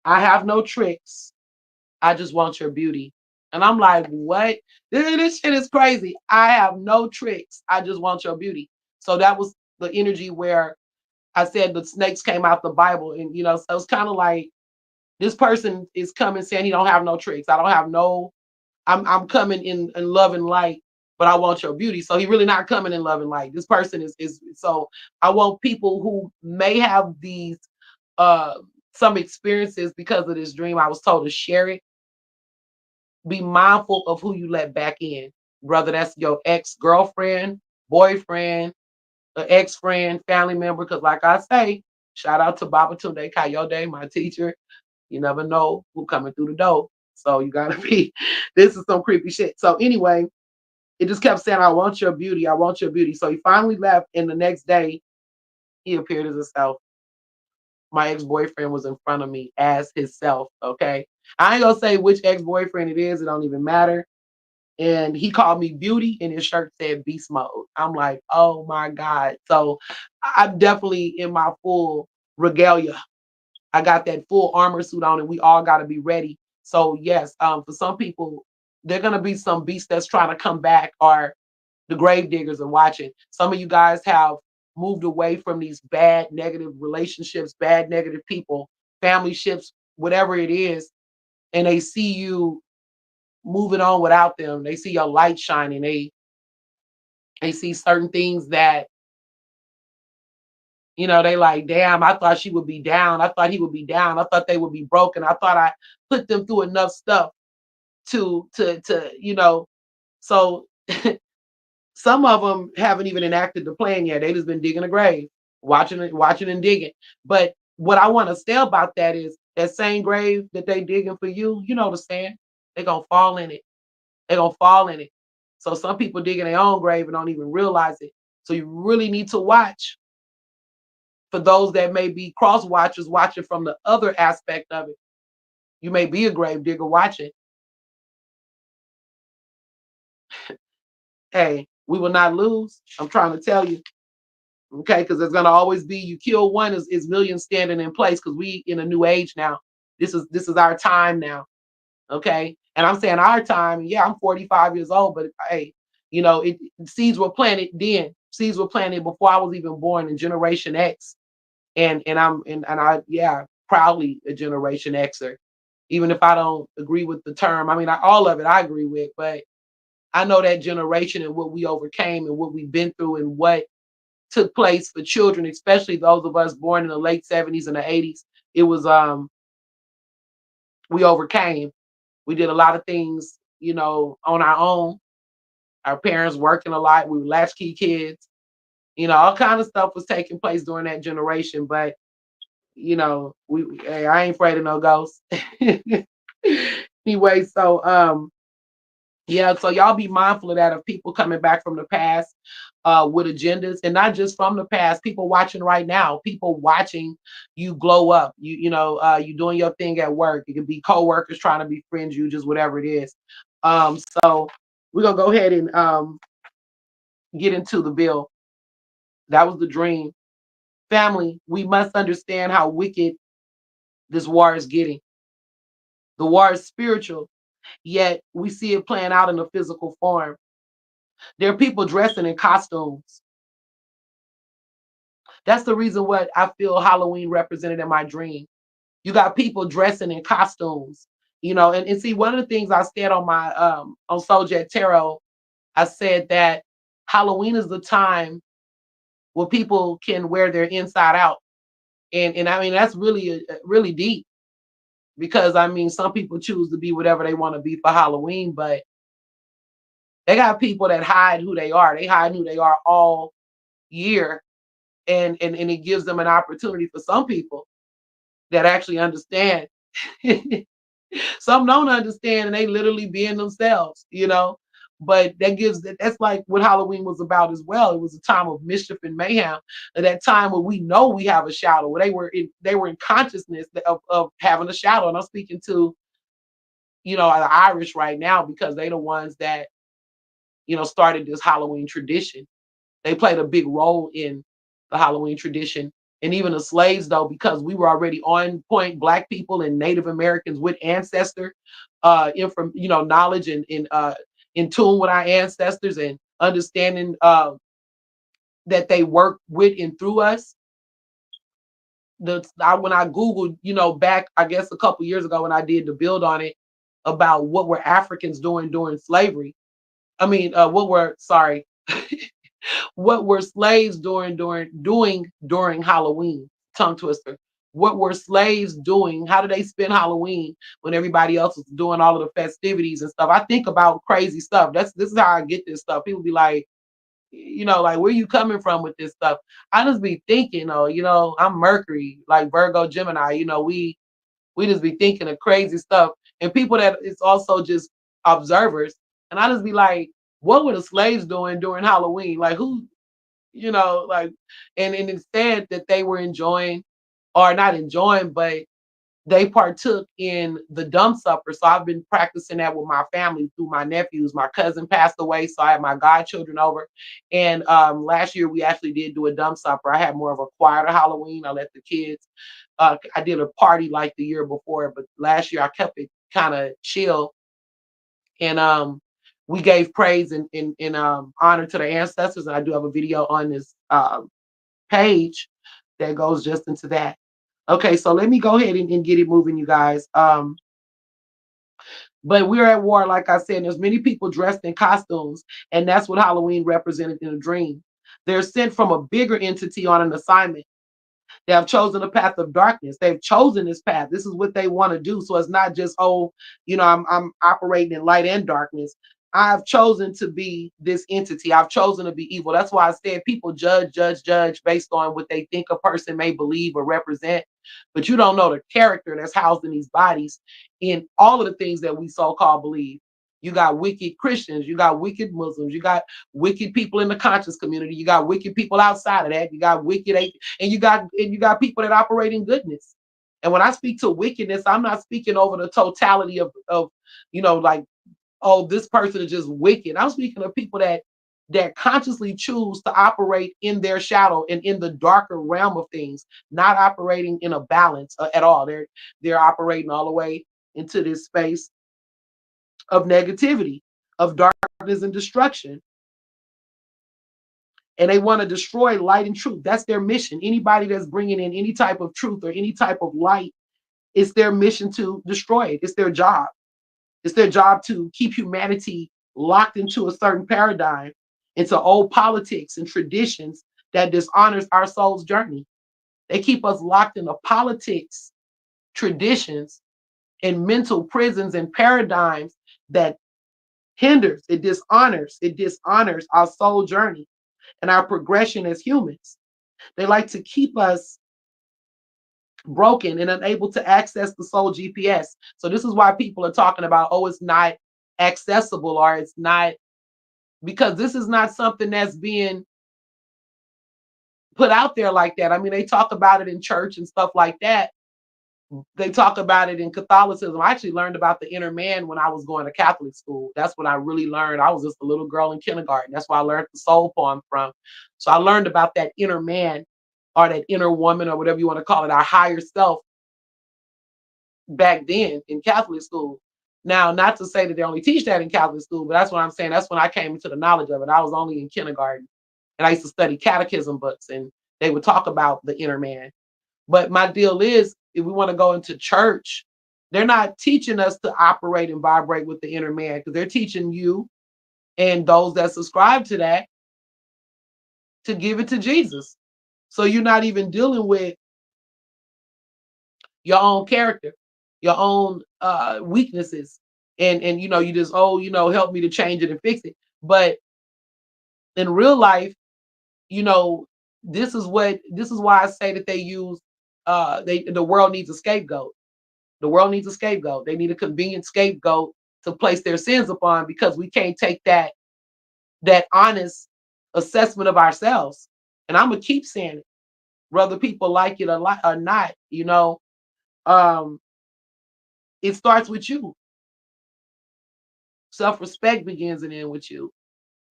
I have no tricks. I just want your beauty. And I'm like, what? This shit is crazy. I have no tricks. I just want your beauty. So that was the energy where I said the snakes came out the Bible. And, you know, so it's kind of like this person is coming saying he don't have no tricks. I don't have no, I'm coming in love and light, but I want your beauty. So he really not coming in love and light. This person is so I want people who may have these uh some experiences because of this dream. I was told to share it. Be mindful of who you let back in, whether that's your ex-girlfriend, boyfriend, an ex-friend, family member. Because like I say, shout out to Baba Tunde Kayode, my teacher. You never know who coming through the door. So you gotta be, this is some creepy shit. So anyway, it just kept saying, I want your beauty, I want your beauty. So he finally left, and the next day he appeared as himself. My ex-boyfriend was in front of me as himself. Okay. I ain't gonna say which ex-boyfriend it is, it don't even matter. And he called me beauty and his shirt said beast mode. I'm like, oh my God. So I'm definitely in my full regalia. I got that full armor suit on and we all gotta be ready. So yes, for some people, there are gonna be some beasts that's trying to come back, or the grave diggers are watching. Some of you guys have moved away from these bad negative relationships, bad negative people, family ships, whatever it is, and they see you moving on without them. They see your light shining. They see certain things that, you know, they like, damn, I thought she would be down. I thought he would be down. I thought they would be broken. I thought I put them through enough stuff to you know. So some of them haven't even enacted the plan yet. They just been digging a grave, watching it, watching and digging. But what I want to say about that is that same grave that they digging for you, you know the saying, they gonna fall in it. They're gonna fall in it. So some people dig in their own grave and don't even realize it. So you really need to watch for those that may be cross watchers watching from the other aspect of it. You may be a grave digger watching. Hey, we will not lose. I'm trying to tell you. Okay, because there's gonna always be, you kill one is millions standing in place because we in a new age now. This is our time now. Okay. And I'm saying our time, yeah, I'm 45 years old, but hey, you know, seeds were planted then. Seeds were planted before I was even born in Generation X. And I yeah, proudly a Generation Xer. Even if I don't agree with the term. I mean, all of it I agree with, but I know that generation and what we overcame and what we've been through and what took place for children, especially those of us born in the late 70s and the 80s. It was we overcame. We did a lot of things, you know, on our own. Our parents working a lot. We were latchkey kids. You know, all kind of stuff was taking place during that generation. But you know, hey, I ain't afraid of no ghosts. Anyway, so yeah, so y'all be mindful of that, of people coming back from the past with agendas, and not just from the past. People watching right now. People watching you glow up. You doing your thing at work. It could be coworkers trying to befriend you, just whatever it is. So we're gonna go ahead and get into the bill. That was the dream. Family, we must understand how wicked this war is getting. The war is spiritual, yet we see it playing out in a physical form. There are people dressing in costumes. That's the reason what I feel Halloween represented in my dream. You got people dressing in costumes, and see, one of the things I said on my on Souljet Tarot, I said that Halloween is the time where people can wear their inside out. And I mean that's really really deep, because I mean some people choose to be whatever they want to be for Halloween, but they got people that hide who they are. They hide who they are all year, and it gives them an opportunity for some people that actually understand. Some don't understand and they literally being themselves. But that's like what Halloween was about as well. It was a time of mischief and mayhem. At that time where we know we have a shadow, where they were in consciousness of having a shadow. And I'm speaking to, the Irish right now, because they the ones that, started this Halloween tradition. They played a big role in the Halloween tradition. And even the slaves, though, because we were already on point, Black people and Native Americans with ancestor knowledge, and in tune with our ancestors, and understanding that they work with and through us. When I Googled, back, I guess a couple years ago, when I did the build on it about what were Africans doing during slavery. I mean, what were slaves doing during Halloween? Tongue twister. What were slaves doing? How did they spend Halloween when everybody else was doing all of the festivities and stuff? I think about crazy stuff. This is how I get this stuff. People be like, like, where you coming from with this stuff? I just be thinking, I'm Mercury, like Virgo, Gemini. We just be thinking of crazy stuff, and people that it's also just observers. And I just be like, what were the slaves doing during Halloween? Like, who, like, and instead that they were enjoying, or not enjoying, but they partook in the dumb supper. So I've been practicing that with my family through my nephews. My cousin passed away, so I had my godchildren over. And last year we actually did do a dumb supper. I had more of a quieter Halloween. I let the kids. I did a party like the year before, but last year I kept it kind of chill. And we gave praise and honor to the ancestors. And I do have a video on this page that goes just into that. Okay, so let me go ahead and get it moving, you guys. But we're at war, like I said, and there's many people dressed in costumes, and that's what Halloween represented in a dream. They're sent from a bigger entity on an assignment. They have chosen a path of darkness. They've chosen this path. This is what they want to do. So it's not just, oh, I'm operating in light and darkness. I've chosen to be this entity. I've chosen to be evil. That's why I said people judge based on what they think a person may believe or represent. But you don't know the character that's housed in these bodies, in all of the things that we so-called believe. You got wicked Christians, you got wicked Muslims, you got wicked people in the conscious community, you got wicked people outside of that, you got wicked, and you got people that operate in goodness. And when I speak to wickedness, I'm not speaking over the totality of like, oh, this person is just wicked. I'm speaking of people that consciously choose to operate in their shadow and in the darker realm of things, not operating in a balance at all. They're operating all the way into this space of negativity, of darkness and destruction. And they want to destroy light and truth. That's their mission. Anybody that's bringing in any type of truth or any type of light, it's their mission to destroy it. It's their job. It's their job to keep humanity locked into a certain paradigm, into old politics and traditions that dishonors our soul's journey. They keep us locked into politics, traditions, and mental prisons and paradigms that it dishonors our soul journey and our progression as humans. They like to keep us broken and unable to access the soul GPS. So this is why people are talking about, oh, it's not accessible, or it's not, because this is not something that's being put out there like that. I mean, they talk about it in church and stuff like that, They talk about it in Catholicism. I actually learned about the inner man when I was going to Catholic school. That's when I really learned. I was just a little girl in kindergarten. That's where I learned the soul poem from. So I learned about that inner man or that inner woman or whatever you want to call it, our higher self back then in Catholic school. Now, not to say that they only teach that in Catholic school, but that's what I'm saying. That's when I came into the knowledge of it. I was only in kindergarten and I used to study catechism books and they would talk about the inner man. But my deal is, if we want to go into church, they're not teaching us to operate and vibrate with the inner man because they're teaching you and those that subscribe to that to give it to Jesus. So you're not even dealing with your own character, your own weaknesses, and you just help me to change it and fix it. But in real life, you know, this is why I say that they use the world needs a scapegoat. The world needs a scapegoat. They need a convenient scapegoat to place their sins upon because we can't take that honest assessment of ourselves. And I'm gonna keep saying it, whether people like it or not. Um, it starts with you. Self-respect begins and ends with you.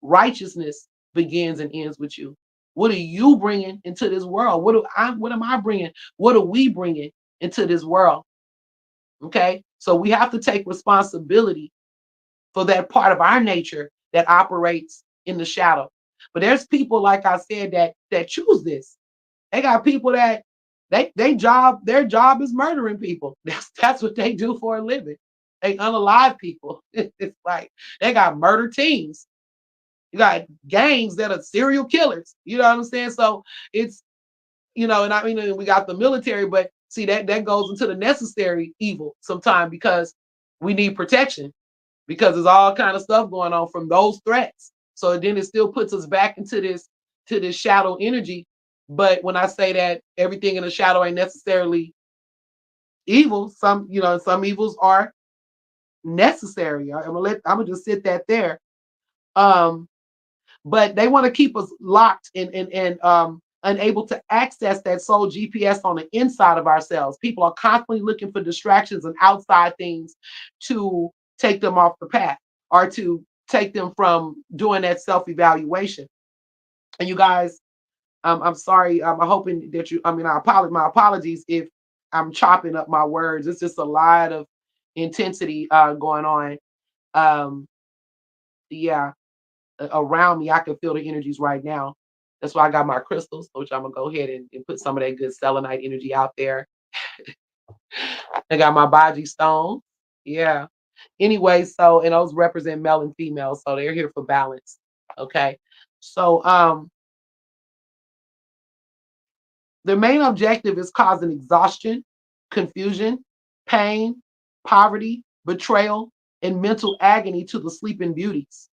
Righteousness begins and ends with you. What are you bringing into this world? What am I bringing? What are we bringing into this world? Okay, so we have to take responsibility for that part of our nature that operates in the shadow. But there's people, like I said, that choose this. They got people that their job is murdering people. That's what they do for a living. They unalive people. It's like they got murder teams. You got gangs that are serial killers. You know what I'm saying? So it's and I mean we got the military, but see that goes into the necessary evil sometimes because we need protection because there's all kind of stuff going on from those threats. So then it still puts us back into this shadow energy. But when I say that everything in the shadow ain't necessarily evil, some evils are necessary. I'm gonna just sit that there. Um, but they want to keep us locked and unable to access that soul GPS on the inside of ourselves. People are constantly looking for distractions and outside things to take them off the path or to take them from doing that self-evaluation. And you guys, I'm sorry. I'm hoping that you. I mean, my apologies if I'm chopping up my words. It's just a lot of intensity going on. Um, yeah, around me, I can feel the energies right now. That's why I got my crystals, which I'm gonna go ahead and put some of that good selenite energy out there. I got my Baji stone. Yeah. Anyway, so and those represent male and female, so they're here for balance. Okay. So the main objective is causing exhaustion, confusion, pain, poverty, betrayal, and mental agony to the sleeping beauties.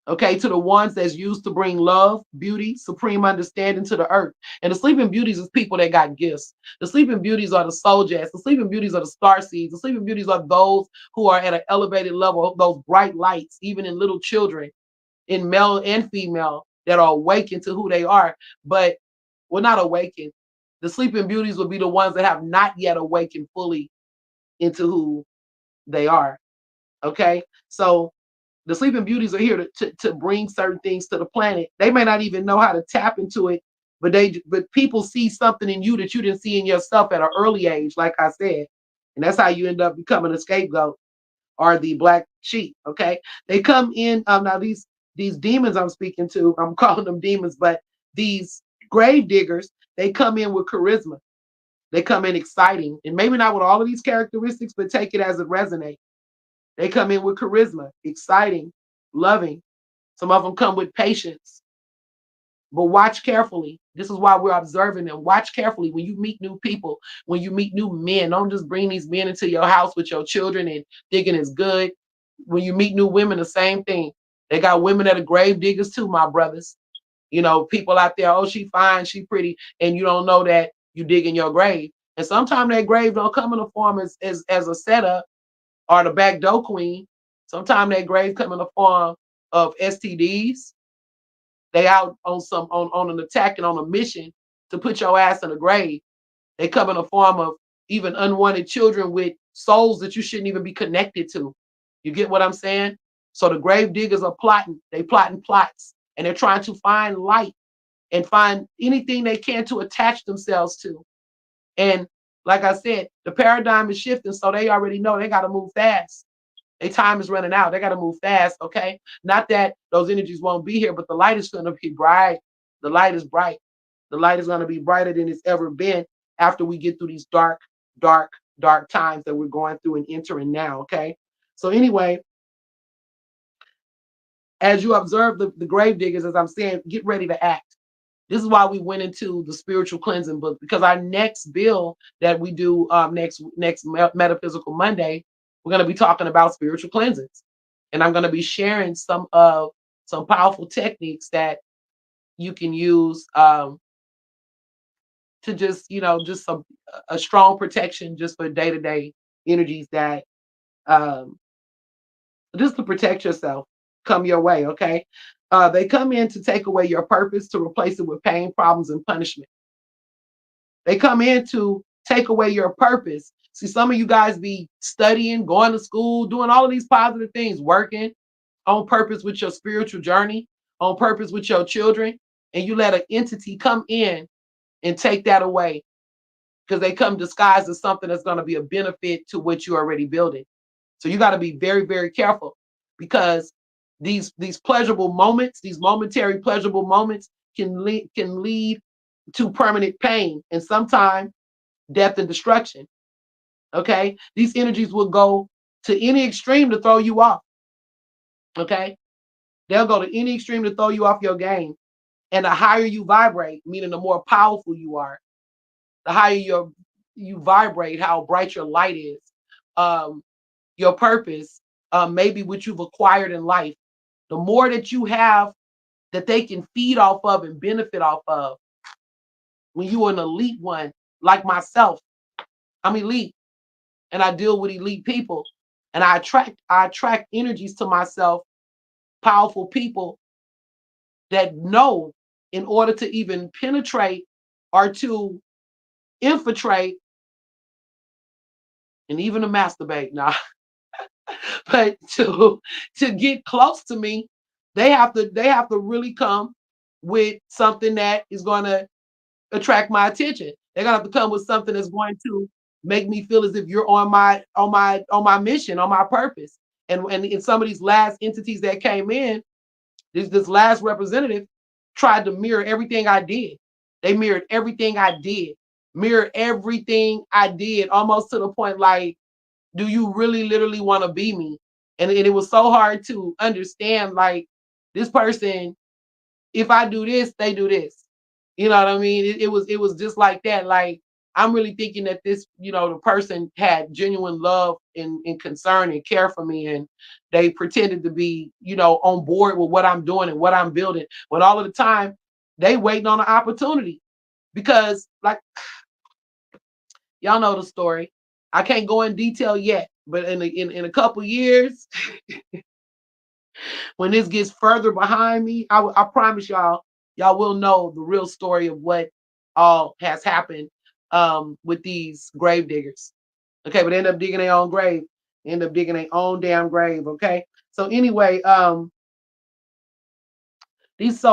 Okay, to the ones that's used to bring love, beauty, supreme understanding to the earth. And the sleeping beauties is people that got gifts. The sleeping beauties are the soul jets. The sleeping beauties are the star seeds. The sleeping beauties are those who are at an elevated level, those bright lights, even in little children, in male and female, that are awakened to who they are. But we're not awakened. The sleeping beauties will be the ones that have not yet awakened fully into who they are. Okay, so the sleeping beauties are here to bring certain things to the planet. They may not even know how to tap into it, but people see something in you that you didn't see in yourself at an early age, like I said. And that's how you end up becoming a scapegoat or the black sheep. Okay. They come in now these demons I'm speaking to, I'm calling them demons, but these grave diggers, they come in with charisma. They come in exciting and maybe not with all of these characteristics, but take it as it resonates. They come in with charisma, exciting, loving. Some of them come with patience. But watch carefully. This is why we're observing them. Watch carefully when you meet new people, when you meet new men. Don't just bring these men into your house with your children and thinking it's good. When you meet new women, the same thing. They got women that are grave diggers too, my brothers. People out there, oh, she fine, she pretty, and you don't know that you dig in your grave. And sometimes that grave don't come in the form as a setup or the back door queen. Sometimes that grave come in the form of STDs. They out on an attack and on a mission to put your ass in a grave. They come in the form of even unwanted children with souls that you shouldn't even be connected to. You get what I'm saying? So the grave diggers are plotting, they plotting plots, and they're trying to find light and find anything they can to attach themselves to. And like I said, the paradigm is shifting, so they already know they got to move fast. Their time is running out. They got to move fast, okay? Not that those energies won't be here, but the light is going to be bright. The light is bright. The light is going to be brighter than it's ever been after we get through these dark, dark, dark times that we're going through and entering now, okay? So anyway, as you observe the grave diggers, as I'm saying, get ready to act. This is why we went into the spiritual cleansing book, because our next bill that we do next Metaphysical Monday, we're going to be talking about spiritual cleansings, and I'm going to be sharing some powerful techniques that you can use to just just a strong protection just for day-to-day energies that um, just to protect yourself come your way. Okay, they come in to take away your purpose, to replace it with pain, problems, and punishment. They come in to take away your purpose. See, some of you guys be studying, going to school, doing all of these positive things, working on purpose with your spiritual journey, on purpose with your children, and you let an entity come in and take that away because they come disguised as something that's going to be a benefit to what you're already building. So you got to be very, very careful, because these pleasurable moments, these momentary pleasurable moments can lead to permanent pain and sometimes death and destruction. Okay, these energies will go to any extreme to throw you off. Okay, they'll go to any extreme to throw you off your game. And the higher you vibrate, meaning the more powerful you are, the higher you vibrate, how bright your light is, um, your purpose, maybe what you've acquired in life. The more that you have that they can feed off of and benefit off of, when you're an elite one, like myself, I'm elite and I deal with elite people, and I attract energies to myself, powerful people that know, in order to even penetrate or to infiltrate and even to masturbate now, but to get close to me, they have to really come with something that is going to attract my attention. They're gonna have to come with something that's going to make me feel as if you're on my mission, on my purpose. And in some of these last entities that came in, this last representative tried to mirror everything I did. They mirrored everything I did, mirrored everything I did, almost to the point like, do you really literally want to be me? And it was so hard to understand, like, this person, if I do this, they do this. You know what I mean? It was just like that. Like, I'm really thinking that this, the person had genuine love and concern and care for me, and they pretended to be, on board with what I'm doing and what I'm building. When all of the time they waiting on an opportunity, because like y'all know the story. I can't go in detail yet, but in a couple years, when this gets further behind me, I promise y'all will know the real story of what all has happened with these grave diggers. Okay, but they end up digging their own grave. They end up digging their own damn grave. Okay. So anyway, so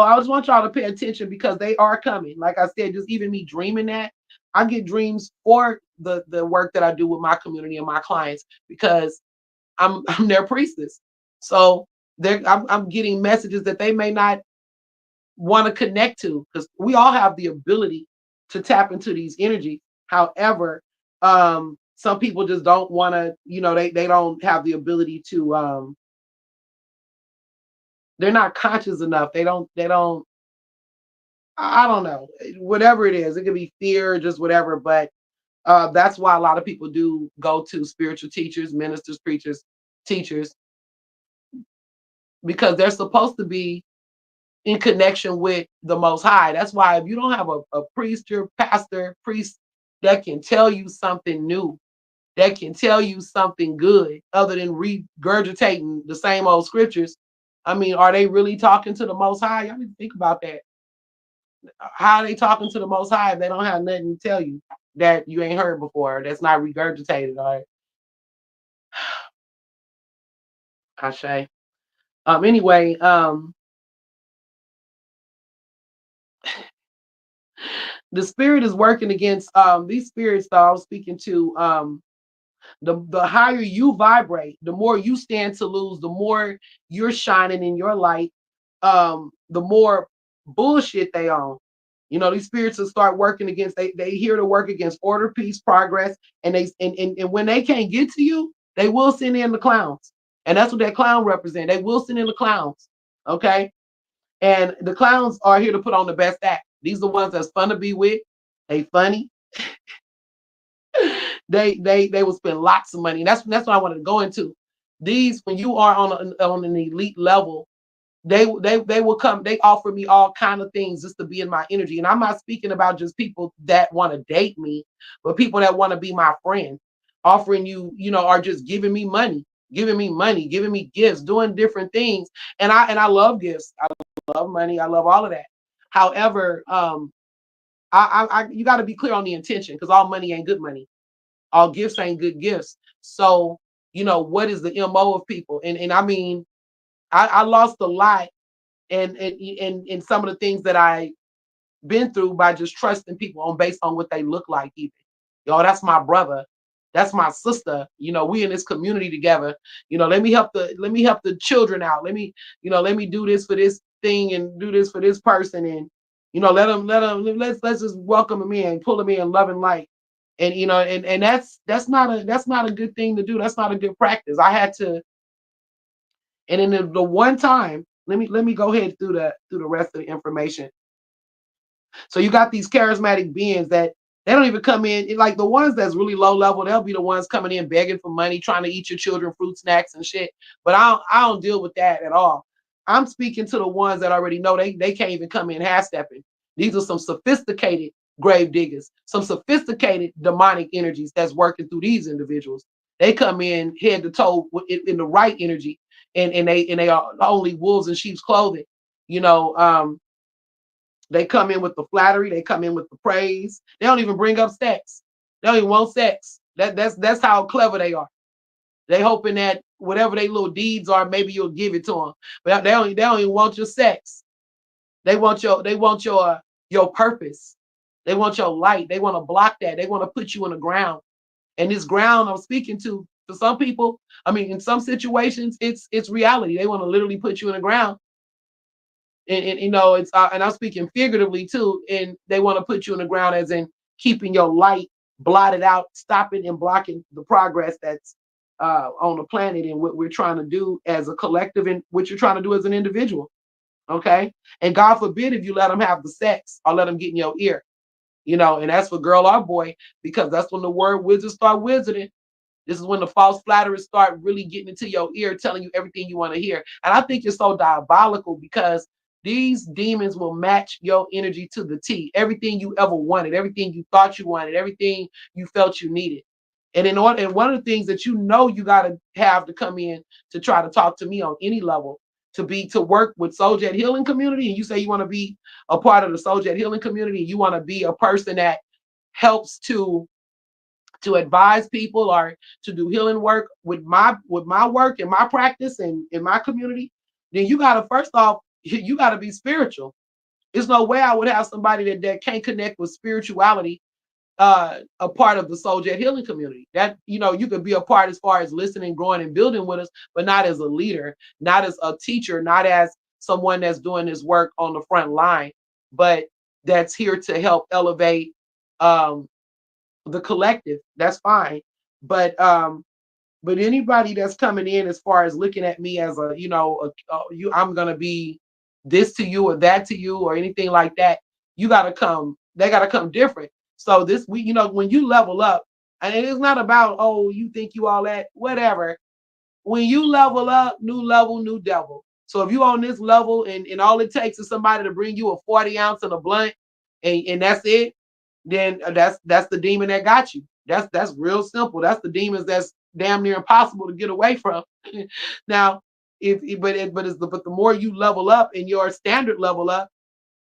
I just want y'all to pay attention, because they are coming. Like I said, just even me dreaming that, I get dreams for the work that I do with my community and my clients, because I'm their priestess. So I'm getting messages that they may not want to connect to, because we all have the ability to tap into these energies. However, some people just don't want to, they don't have the ability to, they're not conscious enough. They don't, I don't know, whatever it is. It could be fear, just whatever. But that's why a lot of people do go to spiritual teachers, ministers, preachers, teachers, because they're supposed to be in connection with the Most High. That's why if you don't have a priest, your pastor, priest that can tell you something new, that can tell you something good, other than regurgitating the same old scriptures, I mean, are they really talking to the Most High? Y'all need to think about that. How are they talking to the Most High if they don't have nothing to tell you? that you ain't heard before. That's not regurgitated. All right. Ashe. Anyway, the spirit is working against these spirits that I was speaking to. The higher you vibrate, the more you stand to lose, the more you're shining in your light, the more bullshit they own. You know, these spirits will start working against, they here to work against order, peace, progress, and and when they can't get to you, they will send in the clowns. And that's what that clown represent. They will send in the clowns. Okay. And the clowns are here to put on the best act. These are the ones that's fun to be with. They funny. They will spend lots of money. That's what I wanted to go into. These, when you are on an elite level, they will come. They offer me all kind of things just to be in my energy. And I'm not speaking about just people that want to date me, but people that want to be my friend, offering you, you know, are just giving me money, giving me gifts, doing different things. And I love gifts. I love money. I love all of that. However, you got to be clear on the intention, because all money ain't good money. All gifts ain't good gifts. So, you know, what is the MO of people? And I mean, I lost a lot and some of the things that I been through by just trusting people on based on what they look like. Even, yo, that's my brother, that's my sister. You know, we in this community together. You know, let me help the children out. Let me do this for this thing and do this for this person, and you know, let's just welcome them in, pull them in, love and light. And you know, and that's not a good thing to do. That's not a good practice. I had to, and in the one time, let me go ahead through the rest of the information. So you got these charismatic beings that they don't even come in, like the ones that's really low level. They'll be the ones coming in begging for money, trying to eat your children fruit snacks and shit. But I don't deal with that at all. I'm speaking to the ones that already know they can't even come in half stepping. These are some sophisticated grave diggers, some sophisticated demonic energies that's working through these individuals. They come in head to toe in the right energy, and they are only wolves in sheep's clothing. You know, they come in with the flattery. They come in with the praise. They don't even bring up sex. They don't even want sex. That's how clever they are. They hoping that whatever their little deeds are, maybe you'll give it to them. But they don't even want your sex. They want your purpose. They want your light. They want to block that. They want to put you in the ground. And this ground I'm speaking to, for some people, I mean, in some situations, it's reality. They want to literally put you in the ground, and you know, it's and I'm speaking figuratively too, and they want to put you in the ground as in keeping your light blotted out, stopping and blocking the progress that's on the planet and what we're trying to do as a collective and what you're trying to do as an individual. Okay. And God forbid if you let them have the sex or let them get in your ear, you know, and that's for girl or boy, because that's when the word wizards start wizarding. This is when the false flatterers start really getting into your ear, telling you everything you want to hear. And I think it's so diabolical because these demons will match your energy to the T. Everything you ever wanted, everything you thought you wanted, everything you felt you needed. And one of the things that you know you gotta have to come in to try to talk to me on any level, to work with Soul Jet Healing Community, and you say you want to be a part of the Soul Jet Healing Community, you want to be a person that helps to advise people or to do healing work with my work and my practice and in my community, then you gotta first off, you gotta be spiritual. There's no way I would have somebody that can't connect with spirituality a part of the Soul Jet Healing Community. That, you know, you could be a part as far as listening, growing, and building with us, but not as a leader, not as a teacher, not as someone that's doing this work on the front line, but that's here to help elevate um the collective. That's fine. But anybody that's coming in as far as looking at me as a, you know, I'm gonna be this to you or that to you or anything like that, you gotta come, they gotta come different. So this we, you know, when you level up, and it's not about, oh, you think you all that, whatever. When you level up, new level, new devil. So if you on this level and all it takes is somebody to bring you a 40 ounce and a blunt, and that's it, then that's the demon that got you. That's real simple. That's the demons that's damn near impossible to get away from. Now, if but it, but it's the but the more you level up and your standard level up,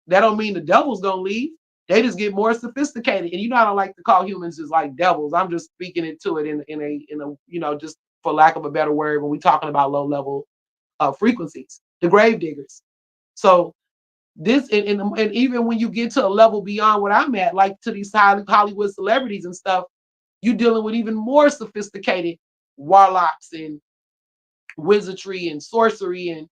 that don't mean the devil's gonna leave. They just get more sophisticated. And you know, I don't like to call humans just like devils. I'm just speaking into it in a just for lack of a better word, when we're talking about low level frequencies, the grave diggers. So this and even when you get to a level beyond what I'm at, like to these Hollywood celebrities and stuff, you're dealing with even more sophisticated warlocks and wizardry and sorcery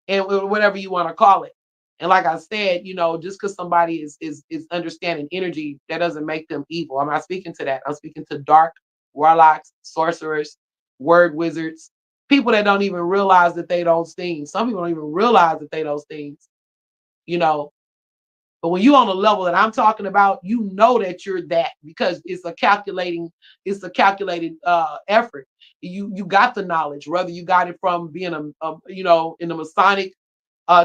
and whatever you want to call it. And like I said, just because somebody is understanding energy, that doesn't make them evil. I'm not speaking to that. I'm speaking to dark warlocks, sorcerers, word wizards, people that don't even realize that they those things. Some people don't even realize that they those things, you know. But when you're on the level that I'm talking about, you know that you're that, because it's a calculated effort. You got the knowledge, whether you got it from being in the Masonic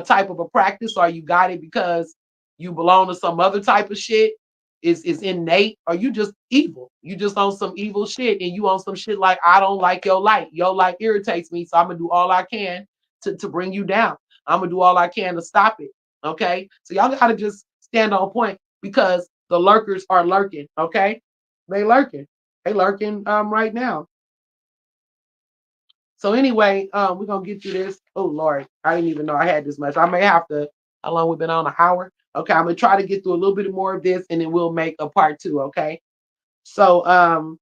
type of a practice, or you got it because you belong to some other type of shit, is innate, or you just evil. You just on some evil shit, and you on some shit like, I don't like your light. Your light irritates me, so I'm gonna do all I can to bring you down. I'm gonna do all I can to stop it. Okay, so y'all gotta just stand on point, because the lurkers are lurking. Okay, they lurking. They lurking right now. So anyway, we're gonna get through this. Oh Lord, I didn't even know I had this much. I may have to. How long we've been on? An hour. Okay, I'm gonna try to get through a little bit more of this, and then we'll make a part two. Okay. So I'm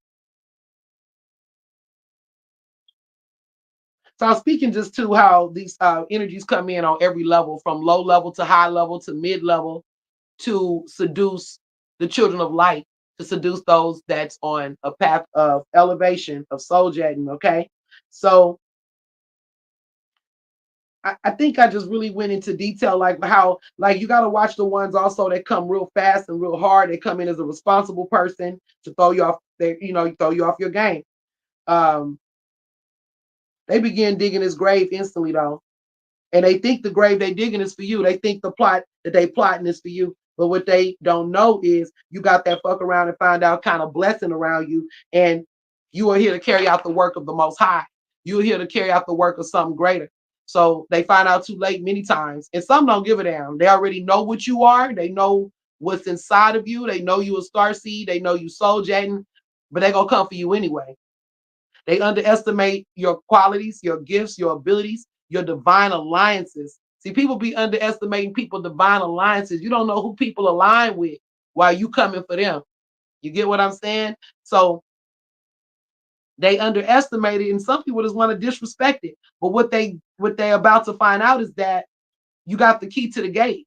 speaking just to how these energies come in on every level, from low level to high level to mid level, to seduce the children of light, to seduce those that's on a path of elevation, of soul jetting. Okay. So I think I just really went into detail, like how, like, you got to watch the ones also that come real fast and real hard. They come in as a responsible person to throw you off. Throw you off your game. Um, they begin digging his grave instantly though, and they think the grave they digging is for you. They think the plot that they plotting is for you. But what they don't know is you got that fuck around and find out kind of blessing around you, and you are here to carry out the work of the Most High. You are here to carry out the work of something greater. So they find out too late many times, and some don't give a damn. They already know what you are. They know what's inside of you. They know you a star seed. They know you soul jetting, but they gonna come for you anyway. They underestimate your qualities, your gifts, your abilities, your divine alliances. See, people be underestimating people' divine alliances. You don't know who people align with while you coming for them. You get what I'm saying? So they underestimate it, and some people just want to disrespect it. But what they about to find out is that you got the key to the gate.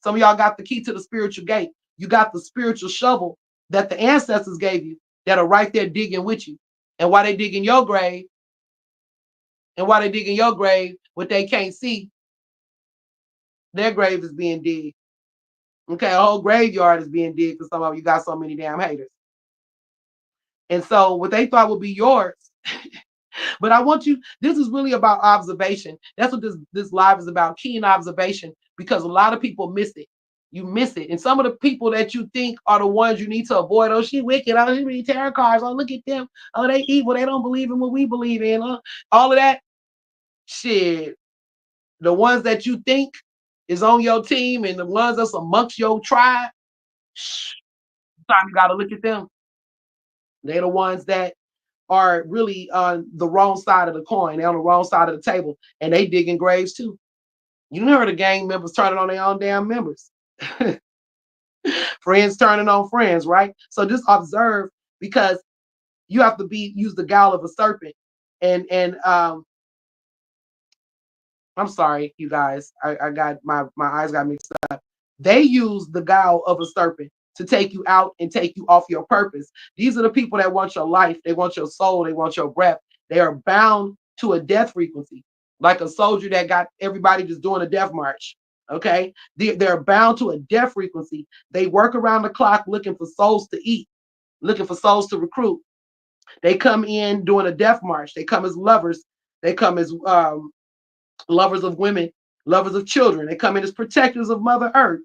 Some of y'all got the key to the spiritual gate. You got the spiritual shovel that the ancestors gave you, that are right there digging with you. And while they digging your grave, what they can't see, their grave is being digged. Okay, a whole graveyard is being digged because some of you got so many damn haters. And so what they thought would be yours. But I want you, this is really about observation. That's what this live is about, keen observation, because a lot of people miss it. You miss it. And some of the people that you think are the ones you need to avoid, oh, she wicked, oh, she read tarot cards, oh, look at them, oh, they evil, they don't believe in what we believe in, all of that shit. The ones that you think is on your team and the ones that's amongst your tribe, sometimes you got to look at them. They're the ones that are really on the wrong side of the coin. They're on the wrong side of the table, and they digging graves too. You heard of gang members turning on their own damn members. Friends turning on friends, right? So just observe, because you have to use the guile of a serpent. And I'm sorry, you guys. I got my eyes got mixed up. They use the guile of a serpent to take you out and take you off your purpose. These are the people that want your life, they want your soul, they want your breath. They are bound to a death frequency, like a soldier that got everybody just doing a death march. Okay, they're bound to a death frequency. They work around the clock looking for souls to eat, looking for souls to recruit. They come in doing a death march. They come as lovers. They come as lovers of women, lovers of children. They come in as protectors of Mother Earth.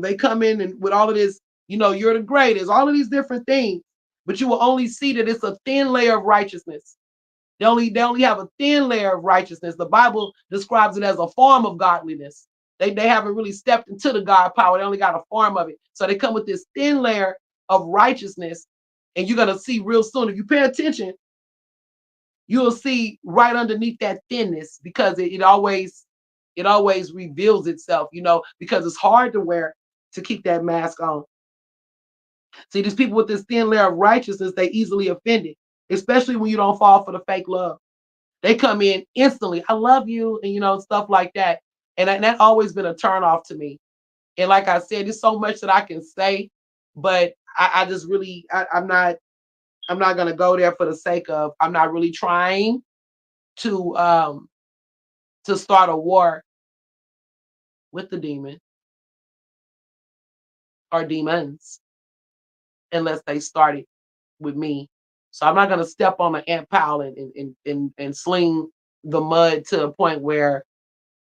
They come in and with all of this, you're the greatest, all of these different things, but you will only see that it's a thin layer of righteousness. They only have a thin layer of righteousness. The Bible describes it as a form of godliness. They haven't really stepped into the God power. They only got a form of it. So they come with this thin layer of righteousness. And you're gonna see real soon. If you pay attention, you'll see right underneath that thinness, because it always reveals itself, because it's hard to wear, to keep that mask on. See, these people with this thin layer of righteousness, they easily offended, especially when you don't fall for the fake love. They come in instantly, I love you, and stuff like that. And that always been a turn off to me. And like I said, there's so much that I can say, but I just really, I'm not gonna go there for the sake of, I'm not really trying to start a war with the demon or demons unless they started with me. So I'm not gonna step on the ant pile and sling the mud to a point where,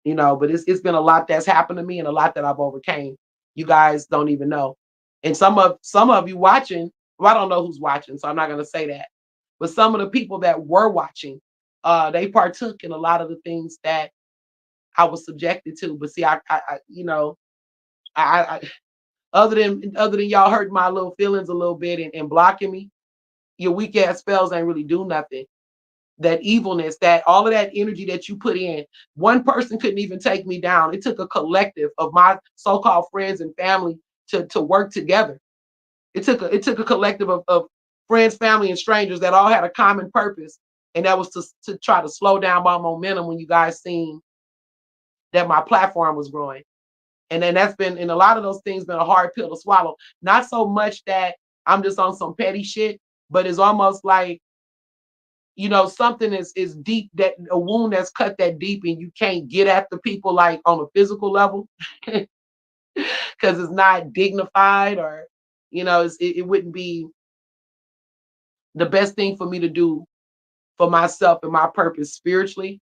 but it's been a lot that's happened to me and a lot that I've overcame. You guys don't even know. And some of you watching, well, I don't know who's watching, so I'm not gonna say that. But some of the people that were watching, they partook in a lot of the things that I was subjected to. But see, I other than y'all hurting my little feelings a little bit and blocking me, your weak ass spells ain't really do nothing. That evilness, that all of that energy that you put in, one person couldn't even take me down. It took a collective of my so-called friends and family to work together. It took a collective of friends, family, and strangers that all had a common purpose, and that was to try to slow down my momentum when you guys seen that my platform was growing. And then that's been, and a lot of those things been a hard pill to swallow. Not so much that I'm just on some petty shit, but it's almost like, something is deep, that a wound that's cut that deep and you can't get at the people like on a physical level because it's not dignified, or it wouldn't be the best thing for me to do for myself and my purpose spiritually.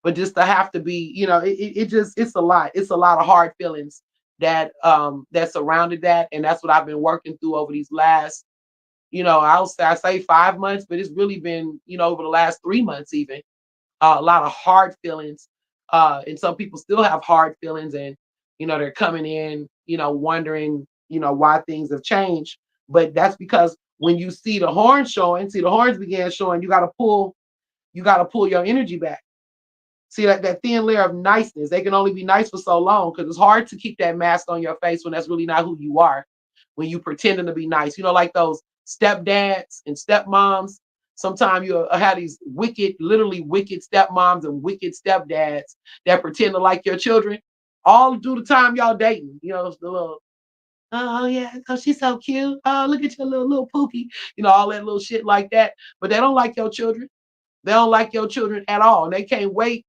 But just to have to be, it's a lot of hard feelings that surrounded that. And that's what I've been working through over these last, I say 5 months, but it's really been, over the last 3 months even. A lot of hard feelings. And some people still have hard feelings, and they're coming in, wondering, why things have changed. But that's because when you see the horns showing, see the horns began showing, you gotta pull your energy back. See that thin layer of niceness. They can only be nice for so long, because it's hard to keep that mask on your face when that's really not who you are. When you pretending to be nice, like those stepdads and stepmoms. Sometimes you have these wicked, literally wicked stepmoms and wicked stepdads that pretend to like your children all through the time y'all dating. The little, oh yeah, oh she's so cute. Oh, look at your little pookie. All that little shit like that. But they don't like your children. They don't like your children at all. And they can't wait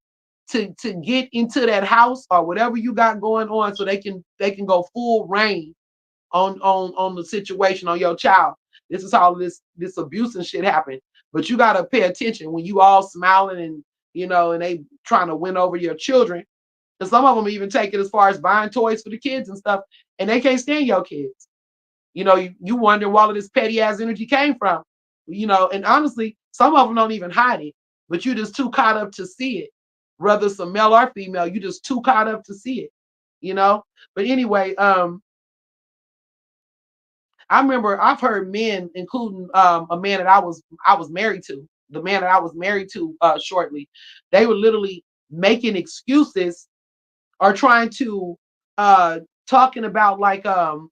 to get into that house or whatever you got going on, so they can go full reign on the situation, on your child. This is how this abuse and shit happen. But you gotta pay attention when you all smiling and they trying to win over your children. And some of them even take it as far as buying toys for the kids and stuff, and they can't stand your kids. You wonder where all of this petty ass energy came from. And honestly, some of them don't even hide it, but you're just too caught up to see it. Whether it's a male or female, you just too caught up to see it. You know. But anyway, I remember I've heard men, including a man that I was married to, the man that I was married to shortly, they were literally making excuses or trying to uh talking about like oh,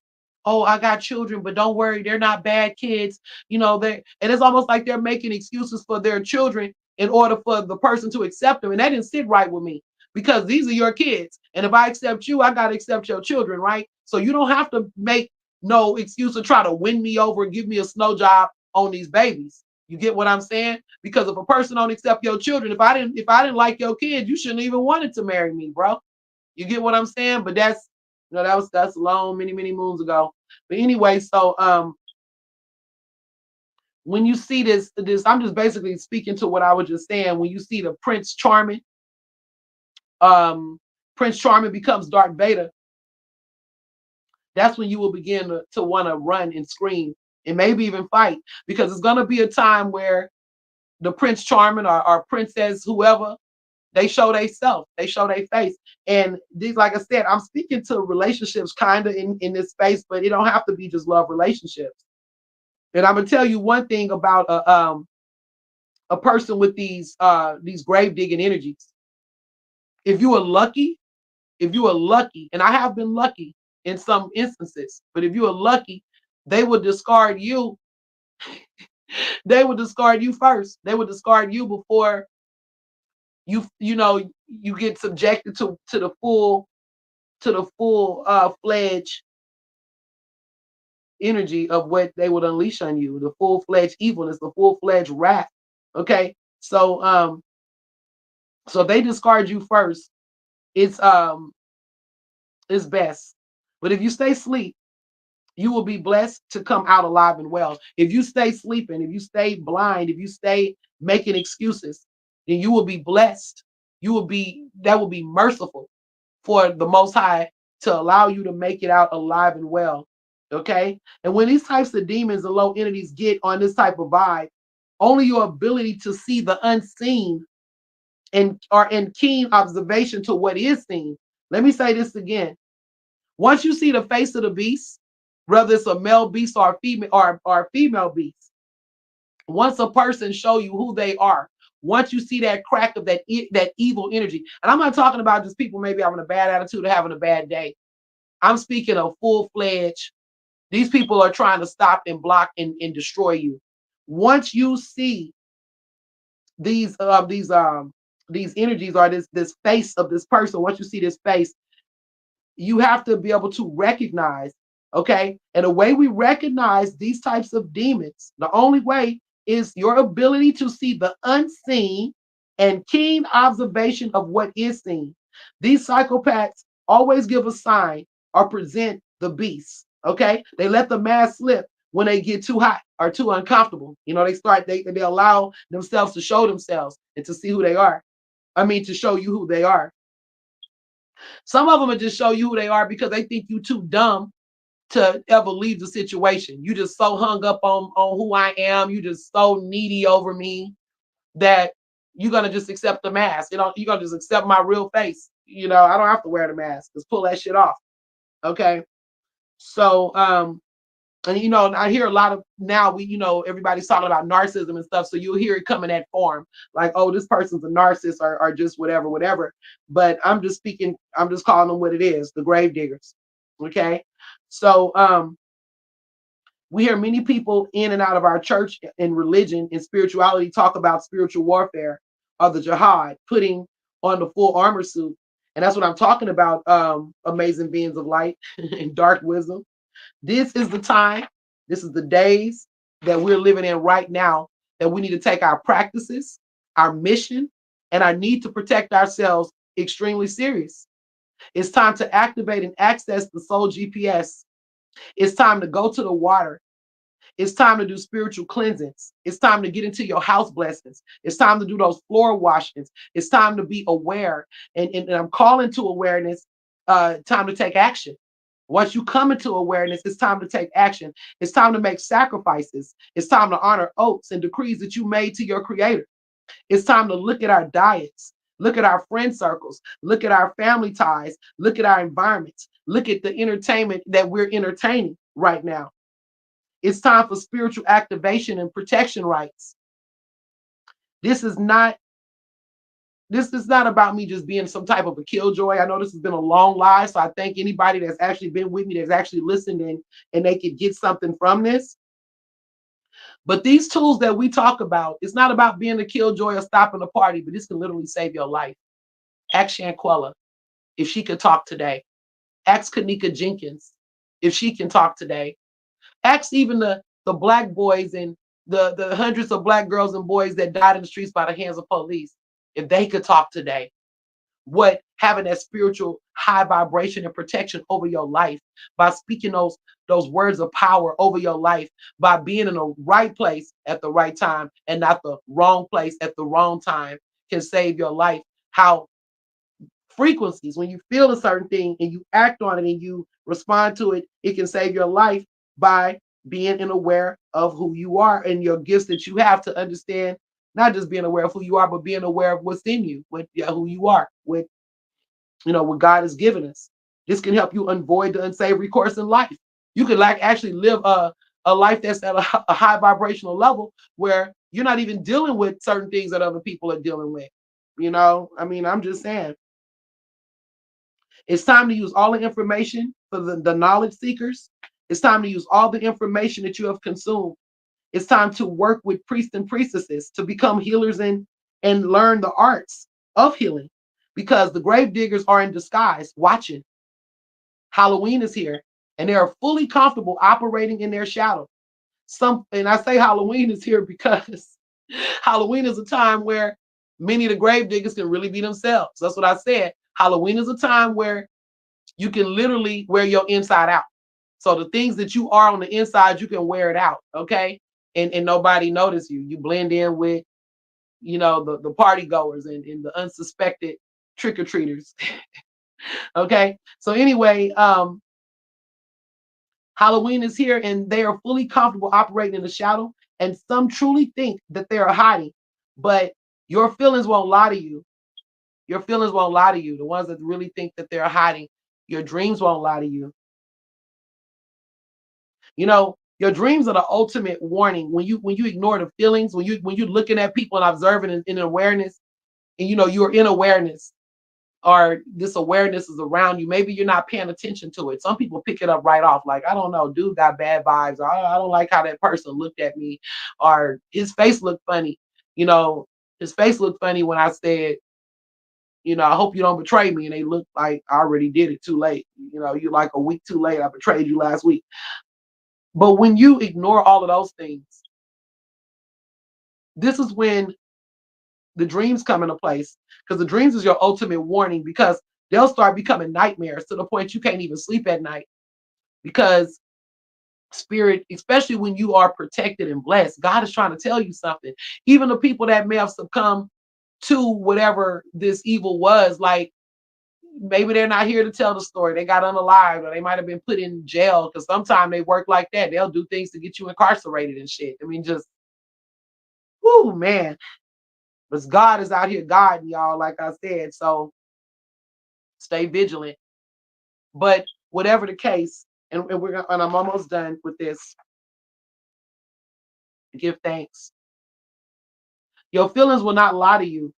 I got children, but don't worry, they're not bad kids. They and it's almost like they're making excuses for their children in order for the person to accept them. And that didn't sit right with me, because these are your kids. And if I accept you, I gotta accept your children, right? So you don't have to make no excuse to try to win me over and give me a snow job on these babies. You get what I'm saying? Because if a person don't accept your children, if I didn't like your kids, you shouldn't even wanted to marry me, bro. You get what I'm saying? But that's long, many, many moons ago. But anyway, so when you see this, I'm just basically speaking to what I was just saying. When you see the um, Prince Charming becomes Darth Vader, that's when you will begin to want to run and scream and maybe even fight, because it's gonna be a time where the Prince Charming or Princess, whoever, They show they self, they show their face. And these, like I said, I'm speaking to relationships kind of in this space, but it don't have to be just love relationships. And I'm gonna tell you one thing about a person with these grave digging energies. If you are lucky, if you are lucky, and I have been lucky in some instances, but if you are lucky, they will discard you. They will discard you first. They will discard you before you get subjected to the full fledged energy of what they would unleash on you, the full fledged evilness, the full fledged wrath. Okay, so they discard you first. It's it's best. But if you stay asleep, you will be blessed to come out alive and well. If you stay sleeping, if you stay blind, if you stay making excuses, then you will be blessed. That will be merciful for the Most High to allow you to make it out alive and well. Okay. And when these types of demons and low entities get on this type of vibe, only your ability to see the unseen and are in keen observation to what is seen. Let me say this again. Once you see the face of the beast, whether it's a male beast or a female beast, once a person show you who they are, once you see that crack of that evil energy, and I'm not talking about just people maybe having a bad attitude or having a bad day. I'm speaking of full-fledged. These people are trying to stop and block and destroy you. Once you see these energies or this face of this person, once you see this face, you have to be able to recognize, okay? And the way we recognize these types of demons, the only way is your ability to see the unseen and keen observation of what is seen. These psychopaths always give a sign or present the beast, okay? They let the mask slip when they get too hot or too uncomfortable. They allow themselves to show themselves and to see who they are. I mean, to show you who they are. Some of them will just show you who they are because they think you too dumb to ever leave the situation. You just so hung up on who I am. You just so needy over me that you're gonna just accept the mask. You're gonna just accept my real face. I don't have to wear the mask. Just pull that shit off. Okay. So and I hear a lot of now everybody's talking about narcissism and stuff. So you'll hear it come in that form, like, oh, this person's a narcissist or just whatever. But I'm just calling them what it is, the grave diggers. Okay. So we hear many people in and out of our church and religion and spirituality talk about spiritual warfare or the jihad, putting on the full armor suit. And that's what I'm talking about, amazing beings of light and dark wisdom. This is the time, this is the days that we're living in right now that we need to take our practices, our mission, and our need to protect ourselves extremely serious. It's time to activate and access the soul GPS. It's time to go to the water. It's time to do spiritual cleansings. It's time to get into your house blessings. It's time to do those floor washings. It's time to be aware. And I'm calling to awareness, time to take action. Once you come into awareness, it's time to take action. It's time to make sacrifices. It's time to honor oaths and decrees that you made to your creator. It's time to look at our diets, look at our friend circles, look at our family ties, look at our environments, look at the entertainment that we're entertaining right now. It's time for spiritual activation and protection rights. This is not about me just being some type of a killjoy. I know this has been a long live, so I thank anybody that's actually been with me, that's actually listened in, and they could get something from this. But these tools that we talk about, it's not about being a killjoy or stopping a party, but this can literally save your life. Ask Shanquella if she could talk today. Ask Kanika Jenkins if she can talk today. Ask even the black boys and the hundreds of black girls and boys that died in the streets by the hands of police, if they could talk today. What having that spiritual high vibration and protection over your life by speaking those words of power over your life, by being in the right place at the right time and not the wrong place at the wrong time, can save your life. How frequencies, when you feel a certain thing and you act on it and you respond to it, it can save your life by being aware of who you are and your gifts that you have to understand Not just being aware of who you are, but being aware of what's in you, what who you are, what God has given us. This can help you avoid the unsavory course in life. You could like actually live a life that's at a high vibrational level where you're not even dealing with certain things that other people are dealing with. I mean, I'm just saying, it's time to use all the information for the knowledge seekers. It's time to use all the information that you have consumed. It's time to work with priests and priestesses to become healers and learn the arts of healing, because the grave diggers are in disguise watching. Halloween is here, and they are fully comfortable operating in their shadow. And I say Halloween is here because Halloween is a time where many of the grave diggers can really be themselves. That's what I said. Halloween is a time where you can literally wear your inside out. So the things that you are on the inside, you can wear it out, okay? And nobody notice you. You blend in with, the party goers and the unsuspected trick-or-treaters. Okay. So anyway, Halloween is here and they are fully comfortable operating in the shadow. And some truly think that they are hiding, but your feelings won't lie to you. Your feelings won't lie to you. The ones that really think that they're hiding, your dreams won't lie to you. Your dreams are the ultimate warning. When you ignore the feelings, when you're looking at people and observing in awareness, and you're in awareness, or this awareness is around you, maybe you're not paying attention to it. Some people pick it up right off, like, I don't know, dude got bad vibes, or I don't like how that person looked at me, or his face looked funny. You know, his face looked funny when I said, I hope you don't betray me. And they look like I already did it too late. You're like a week too late. I betrayed you last week. But when you ignore all of those things, this is when the dreams come into place, because the dreams is your ultimate warning, because they'll start becoming nightmares to the point you can't even sleep at night, because spirit, especially when you are protected and blessed, God is trying to tell you something. Even the people that may have succumbed to whatever this evil was, like, maybe they're not here to tell the story, they got unalived, or they might have been put in jail, because sometimes they work like that. They'll do things to get you incarcerated and shit. I mean, just, whoo, man. But God is out here guiding y'all, like I said. So stay vigilant. But whatever the case, and I'm almost done with this. Give thanks. Your feelings will not lie to you.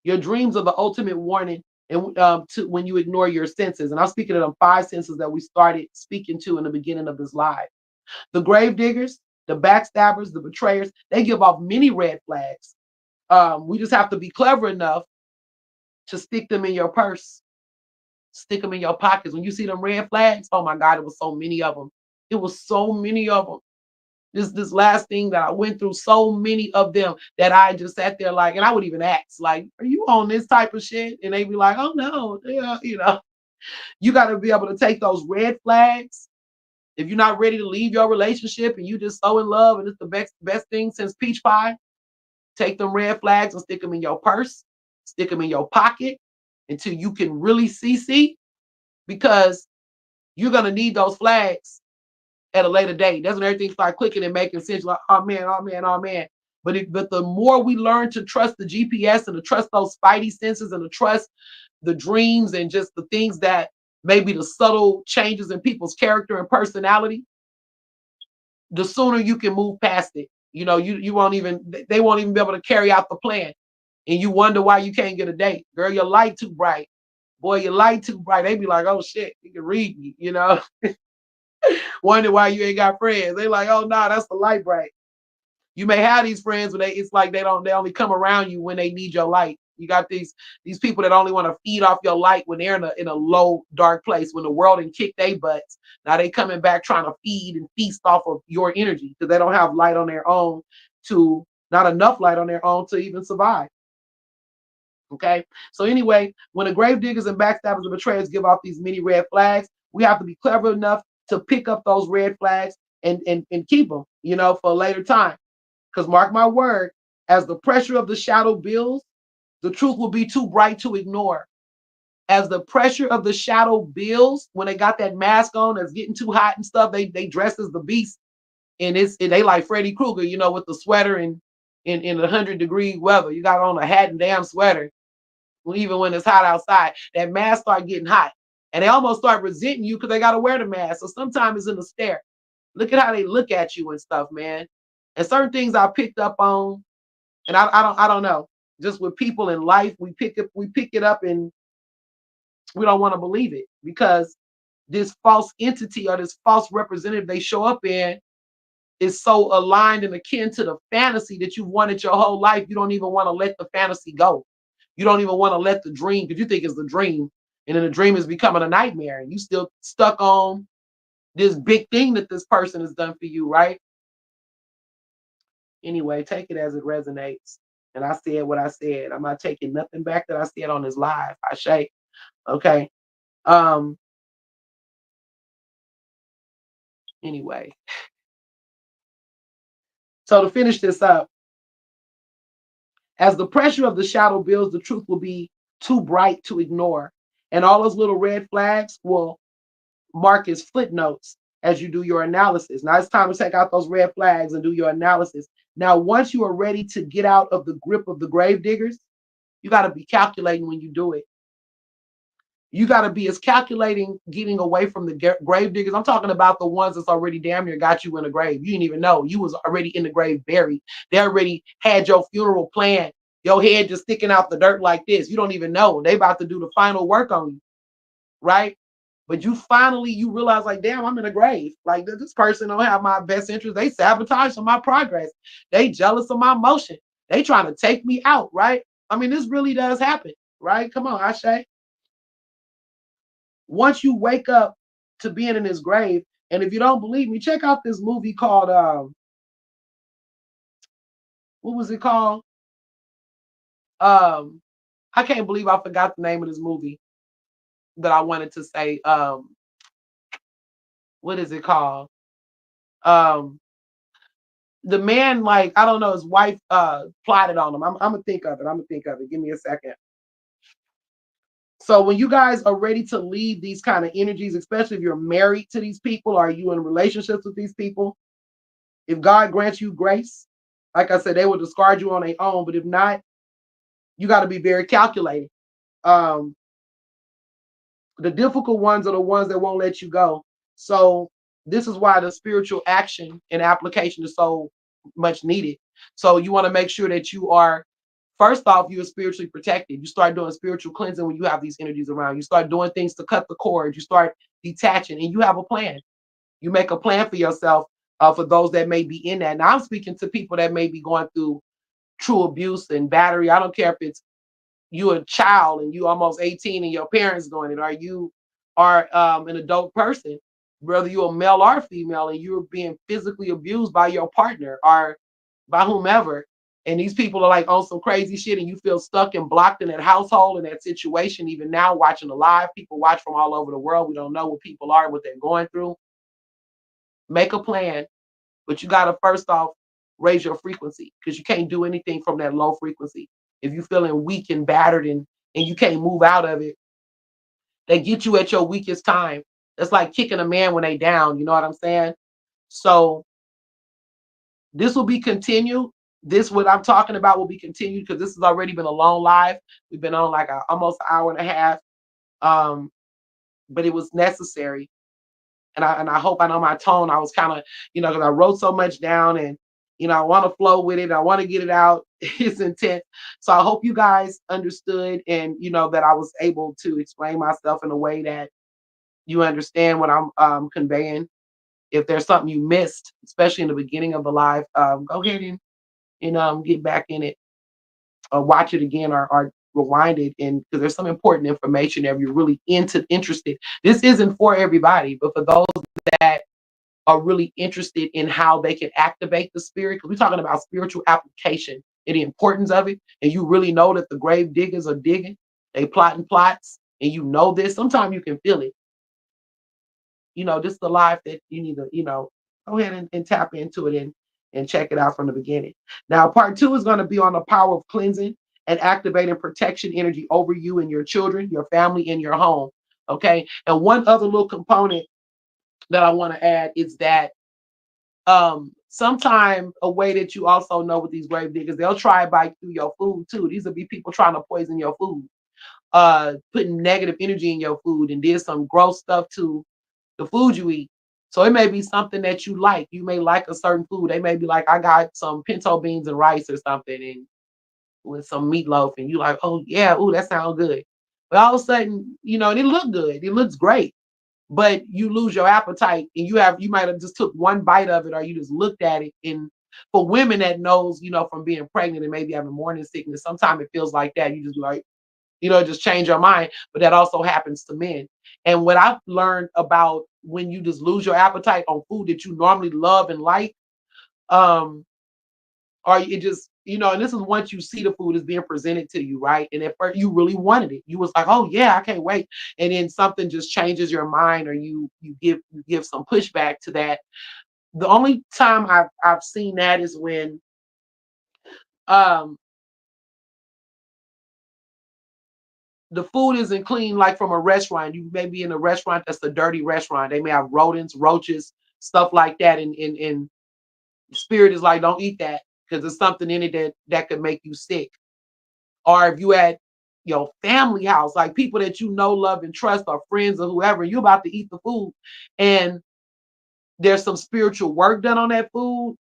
Your dreams are the ultimate warning, and to when you ignore your senses. And I'm speaking of the 5 senses that we started speaking to in the beginning of this live. The grave diggers, the backstabbers, the betrayers, they give off many red flags. We just have to be clever enough to stick them in your purse, stick them in your pockets. When you see them red flags, oh my God, it was so many of them. It was so many of them. This last thing that I went through, so many of them that I just sat there like, and I would even ask, like, are you on this type of shit? And they'd be like, oh no, yeah, you got to be able to take those red flags. If you're not ready to leave your relationship and you just so in love and it's the best thing since peach pie, take them red flags and stick them in your purse, stick them in your pocket until you can really see, because you're gonna need those flags at a later date. That's when everything start clicking and making sense. Like, oh man, oh man, oh man. But the more we learn to trust the GPS and to trust those spidey senses and to trust the dreams and just the things that maybe the subtle changes in people's character and personality, the sooner you can move past it. You won't even, they won't even be able to carry out the plan. And you wonder why you can't get a date. Girl, your light too bright. Boy, your light too bright. They be like, oh shit, you can read me, Wonder why you ain't got friends. They like, oh no, that's the light bright. You may have these friends, but it's like they only come around you when they need your light. You got these people that only want to feed off your light when they're in a low, dark place, when the world and kick their butts. Now they coming back trying to feed and feast off of your energy, because they don't have light on their own, not enough light on their own to even survive. Okay. So anyway, when the grave diggers and backstabbers and betrayers give off these many red flags, we have to be clever enough to pick up those red flags and keep them, for a later time. Because mark my word, as the pressure of the shadow builds, the truth will be too bright to ignore. As the pressure of the shadow builds, when they got that mask on that's getting too hot and stuff, they dress as the beast. And they like Freddy Krueger, with the sweater and in 100-degree weather. You got on a hat and damn sweater, even when it's hot outside. That mask start getting hot. And they almost start resenting you because they got to wear the mask. So sometimes it's in the stare. Look at how they look at you and stuff, man. And certain things I picked up on, and I don't know. Just with people in life, we pick it up and we don't want to believe it because this false entity or this false representative they show up in is so aligned and akin to the fantasy that you've wanted your whole life. You don't even want to let the fantasy go. You don't even want to let the dream, because you think it's the dream, and then the dream is becoming a nightmare, and you still stuck on this big thing that this person has done for you, right? Anyway, take it as it resonates. And I said what I said. I'm not taking nothing back that I said on this live. I shake. Okay. Um. Anyway, so to finish this up, as the pressure of the shadow builds, the truth will be too bright to ignore, and all those little red flags will mark as footnotes as you do your analysis. Now it's time to take out those red flags and do your analysis. Now, once you are ready to get out of the grip of the grave diggers, you got to be calculating when you do it. You got to be as calculating getting away from the grave diggers. I'm talking about the ones that's already damn near got you in the grave. You didn't even know you was already in the grave buried. They already had your funeral planned. Your head just sticking out the dirt like this. You don't even know. They about to do the final work on you, right? But you finally you realize like, damn, I'm in a grave. Like this person don't have my best interest. They sabotage my progress. They jealous of my motion. They trying to take me out, right? I mean, this really does happen, right? Come on, Ashe. Once you wake up to being in this grave, and if you don't believe me, check out this movie called what was it called? Um, I can't believe I forgot the name of this movie that I wanted to say. What is it called? Um, the man, like, I don't know, his wife plotted on him. I'm gonna think of it. I'm gonna think of it. Give me a second. So when you guys are ready to leave these kind of energies, especially if you're married to these people, or are you in relationships with these people, if God grants you grace, like I said, they will discard you on their own. But if not, you got to be very calculated. Um, the difficult ones are the ones that won't let you go. So this is why the spiritual action and application is so much needed. So you want to make sure that you are, first off, you are spiritually protected. You start doing spiritual cleansing when you have these energies around. You start doing things to cut the cord. You start detaching, and you have a plan. You make a plan for yourself, for those that may be in that. Now I'm speaking to people that may be going through true abuse and battery. I don't care if it's you a child and you almost 18 and your parents doing it, or you are an adult person, whether you're a male or female, and you're being physically abused by your partner or by whomever. And these people are like on some crazy shit, and you feel stuck and blocked in that household, in that situation. Even now, watching the live, people watch from all over the world. We don't know what people are, what they're going through. Make a plan, but you got to first off raise your frequency, because you can't do anything from that low frequency. If you're feeling weak and battered and you can't move out of it, they get you at your weakest time. That's like kicking a man when they down. You know what I'm saying? So this will be continued. This what I'm talking about will be continued, because this has already been a long live. We've been on like almost an hour and a half. Um, but it was necessary. And I hope I know my tone. I was kind of, because I wrote so much down, and I want to flow with it. I want to get it out. It's intense. So I hope you guys understood, and that I was able to explain myself in a way that you understand what I'm conveying. If there's something you missed, especially in the beginning of the live, go ahead and get back in it, or watch it again, or rewind it, and because there's some important information there if you're really interested. This isn't for everybody, but for those that are really interested in how they can activate the spirit, because we're talking about spiritual application and the importance of it, and you really know that the grave diggers are digging, they plotting plots, and this. Sometimes you can feel it. This is the life that you need to, go ahead and tap into it, and check it out from the beginning. Now, part 2 is going to be on the power of cleansing and activating protection energy over you and your children, your family, and your home. Okay. And one other little component that I want to add is that Sometime a way that you also know with these grave diggers, they'll try to bite through your food too. These will be people trying to poison your food, putting negative energy in your food and did some gross stuff to the food you eat. So it may be something that you like. You may like a certain food. They may be like, I got some pinto beans and rice or something, and with some meatloaf, and you like, oh yeah, ooh, that sounds good. But all of a sudden, and it looked good. It looks great. But you lose your appetite, and you might have just took one bite of it, or you just looked at it. And for women that knows, from being pregnant and maybe having morning sickness, sometimes it feels like that. You just like, just change your mind. But that also happens to men. And what I've learned about when you just lose your appetite on food that you normally love and like, um, or it just, and this is once you see the food is being presented to you, right? And at first you really wanted it. You was like, oh yeah, I can't wait. And then something just changes your mind, or you give some pushback to that. The only time I've seen that is when um the food isn't clean, like from a restaurant. You may be in a restaurant that's a dirty restaurant. They may have rodents, roaches, stuff like that. And spirit is like, don't eat that because there's something in it that could make you sick. Or if you at your family house, like people that you know, love, and trust, or friends or whoever, you're about to eat the food, and there's some spiritual work done on that food,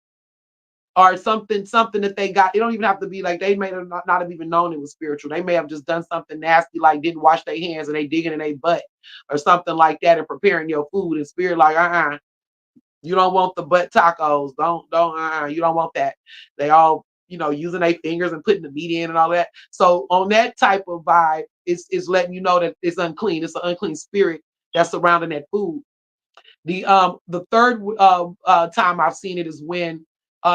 or something that they got. It don't even have to be like they may not have even known it was spiritual. They may have just done something nasty, like didn't wash their hands and they digging in their butt or something like that, and preparing your food. And spirit like, you don't want the butt tacos. Don't you don't want that. They all, using their fingers and putting the meat in and all that. So on that type of vibe, it's letting you know that it's unclean. It's an unclean spirit that's surrounding that food. The third time I've seen it is when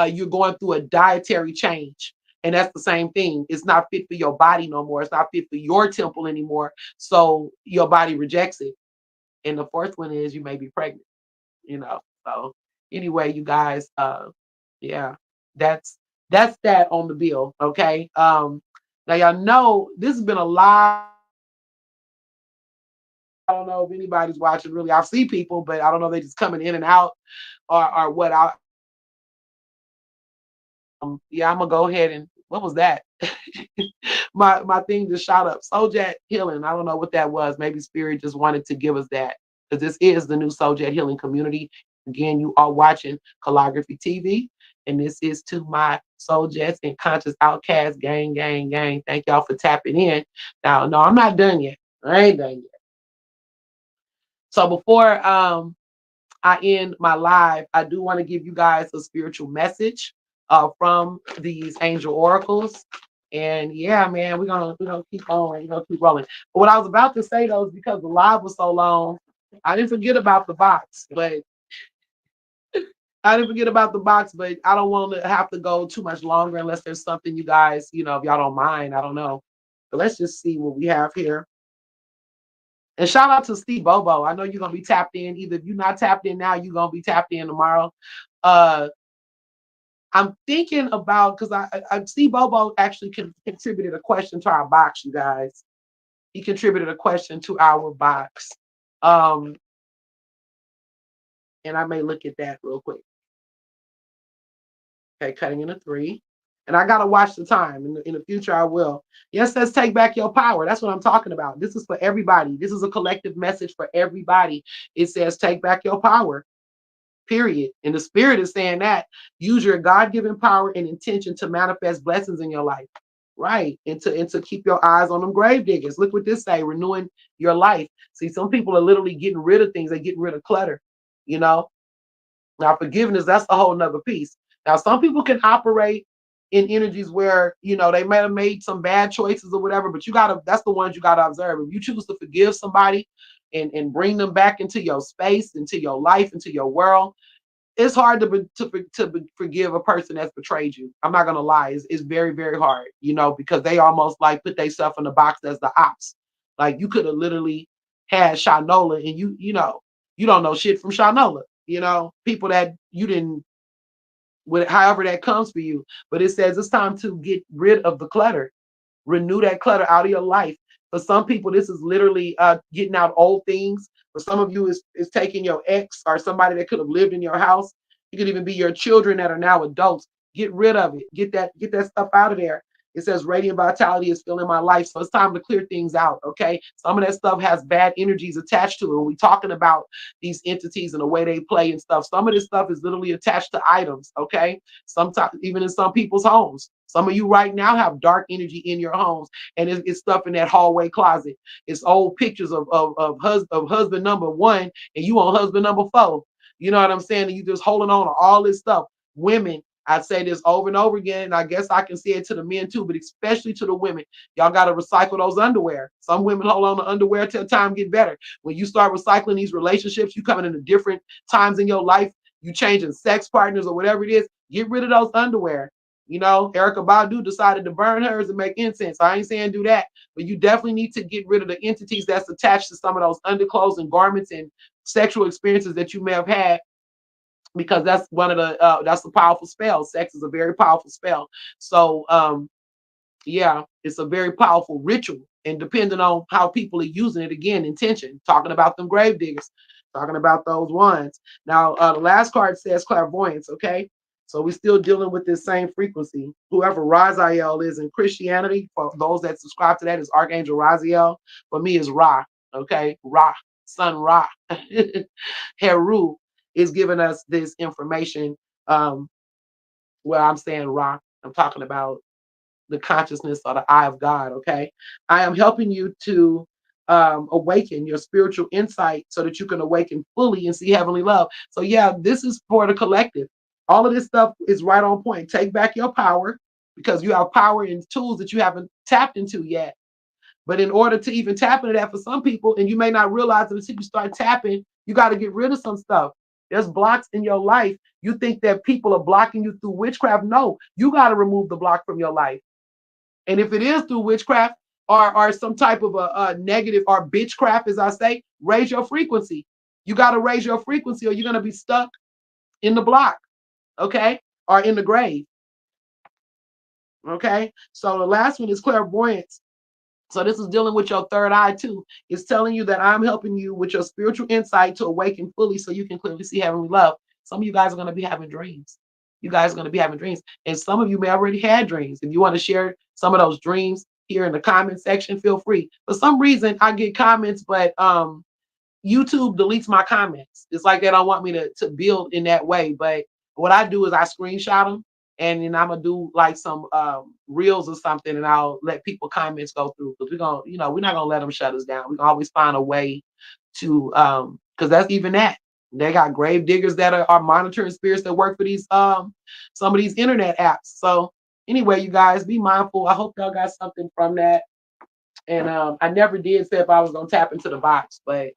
you're going through a dietary change. And that's the same thing. It's not fit for your body no more. It's not fit for your temple anymore. So your body rejects it. And the fourth one is you may be pregnant, you know. So anyway, you guys, yeah, that's that on the bill. Okay. Now y'all know this has been a lot. I don't know if anybody's watching really. I see people, but I don't know if they just coming in and out or what. Yeah, I'm gonna go ahead and what was that? My thing just shot up. Souljet Healing. I don't know what that was. Maybe Spirit just wanted to give us that because this is the new Souljet Healing community. Again, you are watching Calligraphy TV, and this is to my Soul Jets and Conscious Outcast gang, gang, gang. Thank y'all for tapping in. Now, no, I'm not done yet. I ain't done yet. So before I end my live, I do want to give you guys a spiritual message from these angel oracles. And yeah, man, we're gonna keep on, we're gonna keep rolling. But what I was about to say though is because the live was so long, I didn't forget about the box, but I don't want to have to go too much longer unless there's something you guys, if y'all don't mind, I don't know. But let's just see what we have here. And shout out to Steve Bobo. I know you're gonna be tapped in. Either if you're not tapped in now, you're gonna be tapped in tomorrow. Uh, I'm thinking about because I Steve Bobo actually contributed a question to our box, you guys. He contributed a question to our box. Um, and I may look at that real quick. Okay, cutting in a 3. And I gotta watch the time. In the future, I will. Yes, let's take back your power. That's what I'm talking about. This is for everybody. This is a collective message for everybody. It says take back your power. Period. And the spirit is saying that use your God-given power and intention to manifest blessings in your life. Right. And to keep your eyes on them grave diggers. Look what this say, renewing your life. See, some people are literally getting rid of things, they're getting rid of clutter, you know. Now, forgiveness, that's a whole nother piece. Now, some people can operate in energies where, they might have made some bad choices or whatever, but that's the ones you gotta observe. If you choose to forgive somebody and bring them back into your space, into your life, into your world, it's hard to forgive a person that's betrayed you. I'm not gonna lie, it's very, very hard, because they almost like put themselves in the box as the ops. Like you could have literally had Shanola, and you don't know shit from Shanola. People that you didn't, however that comes for you. But it says it's time to get rid of the clutter, renew that clutter out of your life. For some people, this is literally getting out old things. For some of you, is taking your ex or somebody that could have lived in your house It could even be your children that are now adults. Get rid of it. Get that stuff out of there. It says radiant vitality is filling my life. So it's time to clear things out. Okay. Some of that stuff has bad energies attached to it. When we talking about these entities and the way they play and stuff, some of this stuff is literally attached to items. Okay. Sometimes even in some people's homes. Some of you right now have dark energy in your homes, and it's stuff in that hallway closet. It's old pictures of husband number one, and you on husband number four. You know what I'm saying? And you just holding on to all this stuff. Women, I say this over and over again, and I guess I can say it to the men too, but especially to the women. Y'all got to recycle those underwear. Some women hold on to underwear till time get better. When you start recycling these relationships, you coming into different times in your life, you changing sex partners or whatever it is, get rid of those underwear. You know, Erykah Badu decided to burn hers and make incense. I ain't saying do that, but you definitely need to get rid of the entities that's attached to some of those underclothes and garments and sexual experiences that you may have had, because that's one of the that's a powerful spell. Sex is a very powerful spell. So yeah, it's a very powerful ritual, and depending on how people are using it, again, intention. Talking about them grave diggers, talking about those ones. Now the last card says clairvoyance. Okay, so we're still dealing with this same frequency. Whoever Raziel is in Christianity, for those that subscribe to that, is Archangel Raziel. For me is Ra. Okay, Ra, Sun Ra. Heru is giving us this information. Where I'm saying Ra, I'm talking about the consciousness or the eye of God. Okay, I am helping you to awaken your spiritual insight so that you can awaken fully and see heavenly love. So yeah, this is for the collective. All of this stuff is right on point. Take back your power, because you have power and tools that you haven't tapped into yet. But in order to even tap into that for some people, and you may not realize it until you start tapping, you got to get rid of some stuff. There's blocks in your life. You think that people are blocking you through witchcraft. No, you got to remove the block from your life. And if it is through witchcraft or some type of a negative or bitchcraft, as I say, raise your frequency. You got to raise your frequency, or you're going to be stuck in the block, okay, or in the grave, okay. So the last one is clairvoyance. So this is dealing with your third eye too. It's telling you that I'm helping you with your spiritual insight to awaken fully so you can clearly see heavenly love. Some of you guys are going to be having dreams. You guys are going to be having dreams. And some of you may already had dreams. If you want to share some of those dreams here in the comment section, feel free. For some reason, I get comments, but YouTube deletes my comments. It's like they don't want me to build in that way. But what I do is I screenshot them, and then I'm gonna do like some reels or something, and I'll let people comments go through, because we're gonna, you know, we're not gonna let them shut us down. We can always find a way to because that's even that. They got grave diggers that are monitoring spirits that work for these some of these internet apps. So anyway, you guys be mindful. I hope y'all got something from that. And I never did say if I was gonna tap into the box, but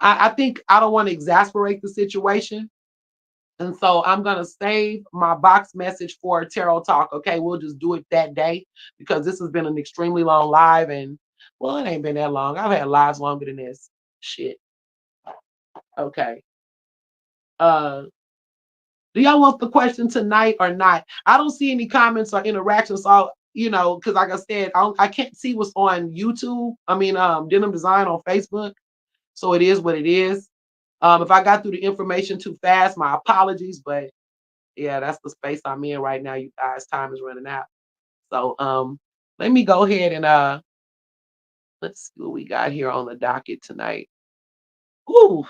I think I don't want to exasperate the situation. And so I'm going to save my box message for Tarot Talk. Okay. We'll just do it that day, because this has been an extremely long live. And well, it ain't been that long. I've had lives longer than this. Shit. Okay. Do y'all want the question tonight or not? I don't see any comments or interactions. So, you know, because like I said, I can't see what's on YouTube. I mean, Denim Design on Facebook. So it is what it is. If I got through the information too fast, my apologies. But yeah, that's the space I'm in right now, you guys. Time is running out. So let me go ahead and let's see what we got here on the docket tonight. Ooh,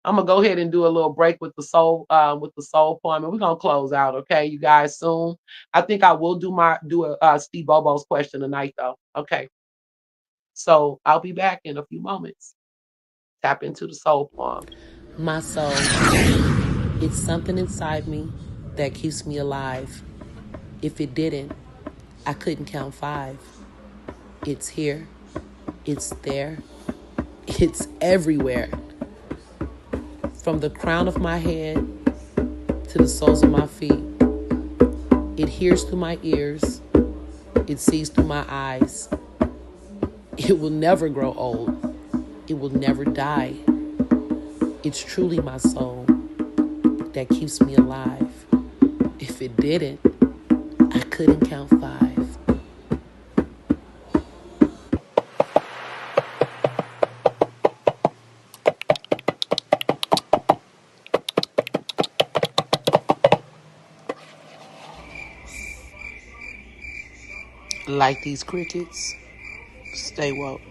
I'm gonna go ahead and do a little break with the soul poem, and we're gonna close out, okay, you guys, soon. I think I will do a Steve Bobo's question tonight, though. Okay. So I'll be back in a few moments. Tap into the soul poem. My soul. It's something inside me that keeps me alive. If it didn't, I couldn't count 5. It's here. It's there. It's everywhere. From the crown of my head to the soles of my feet. It hears through my ears. It sees through my eyes. It will never grow old. It will never die. It's truly my soul that keeps me alive. If it didn't, I couldn't count 5. Like these crickets, stay woke.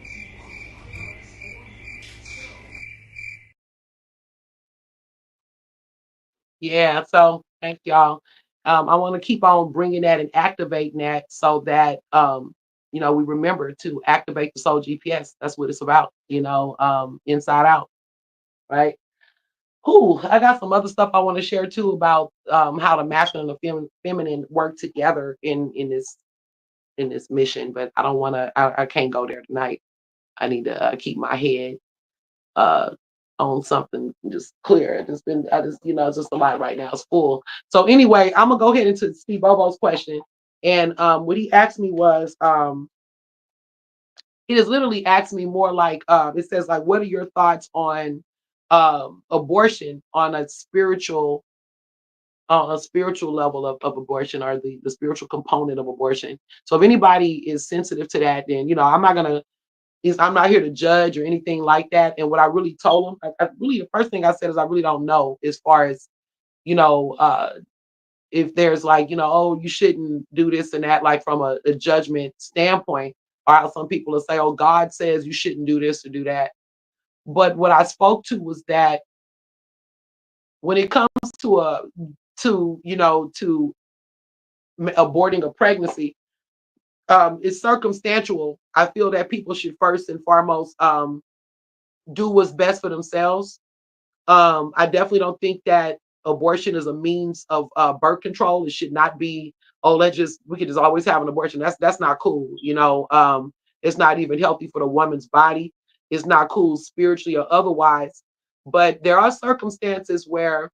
Yeah, so thank y'all. I want to keep on bringing that and activating that so that we remember to activate the soul GPS. That's what it's about, inside out, right? Who I got some other stuff I want to share too about how the masculine and the feminine work together in this mission, but I don't want to. I can't go there tonight. I need to keep my head uh on something just clear. It's been I just it's just a lot right now. It's full. So anyway, I'm gonna go ahead into Steve Bobo's question. And what he asked me was he just literally asked me more like it says like what are your thoughts on abortion on a spiritual level of abortion or the spiritual component of abortion. So if anybody is sensitive to that, then I'm not here to judge or anything like that. And what I really told him, the first thing I said is I really don't know as far as, you know, uh, if there's like, oh, you shouldn't do this and that, like from a judgment standpoint, or how some people will say, oh, God says you shouldn't do this or do that. But what I spoke to was that when it comes to aborting a pregnancy, it's circumstantial. I feel that people should first and foremost do what's best for themselves. I definitely don't think that abortion is a means of birth control. It should not be, oh, we could just always have an abortion. That's not cool. It's not even healthy for the woman's body. It's not cool spiritually or otherwise. But there are circumstances where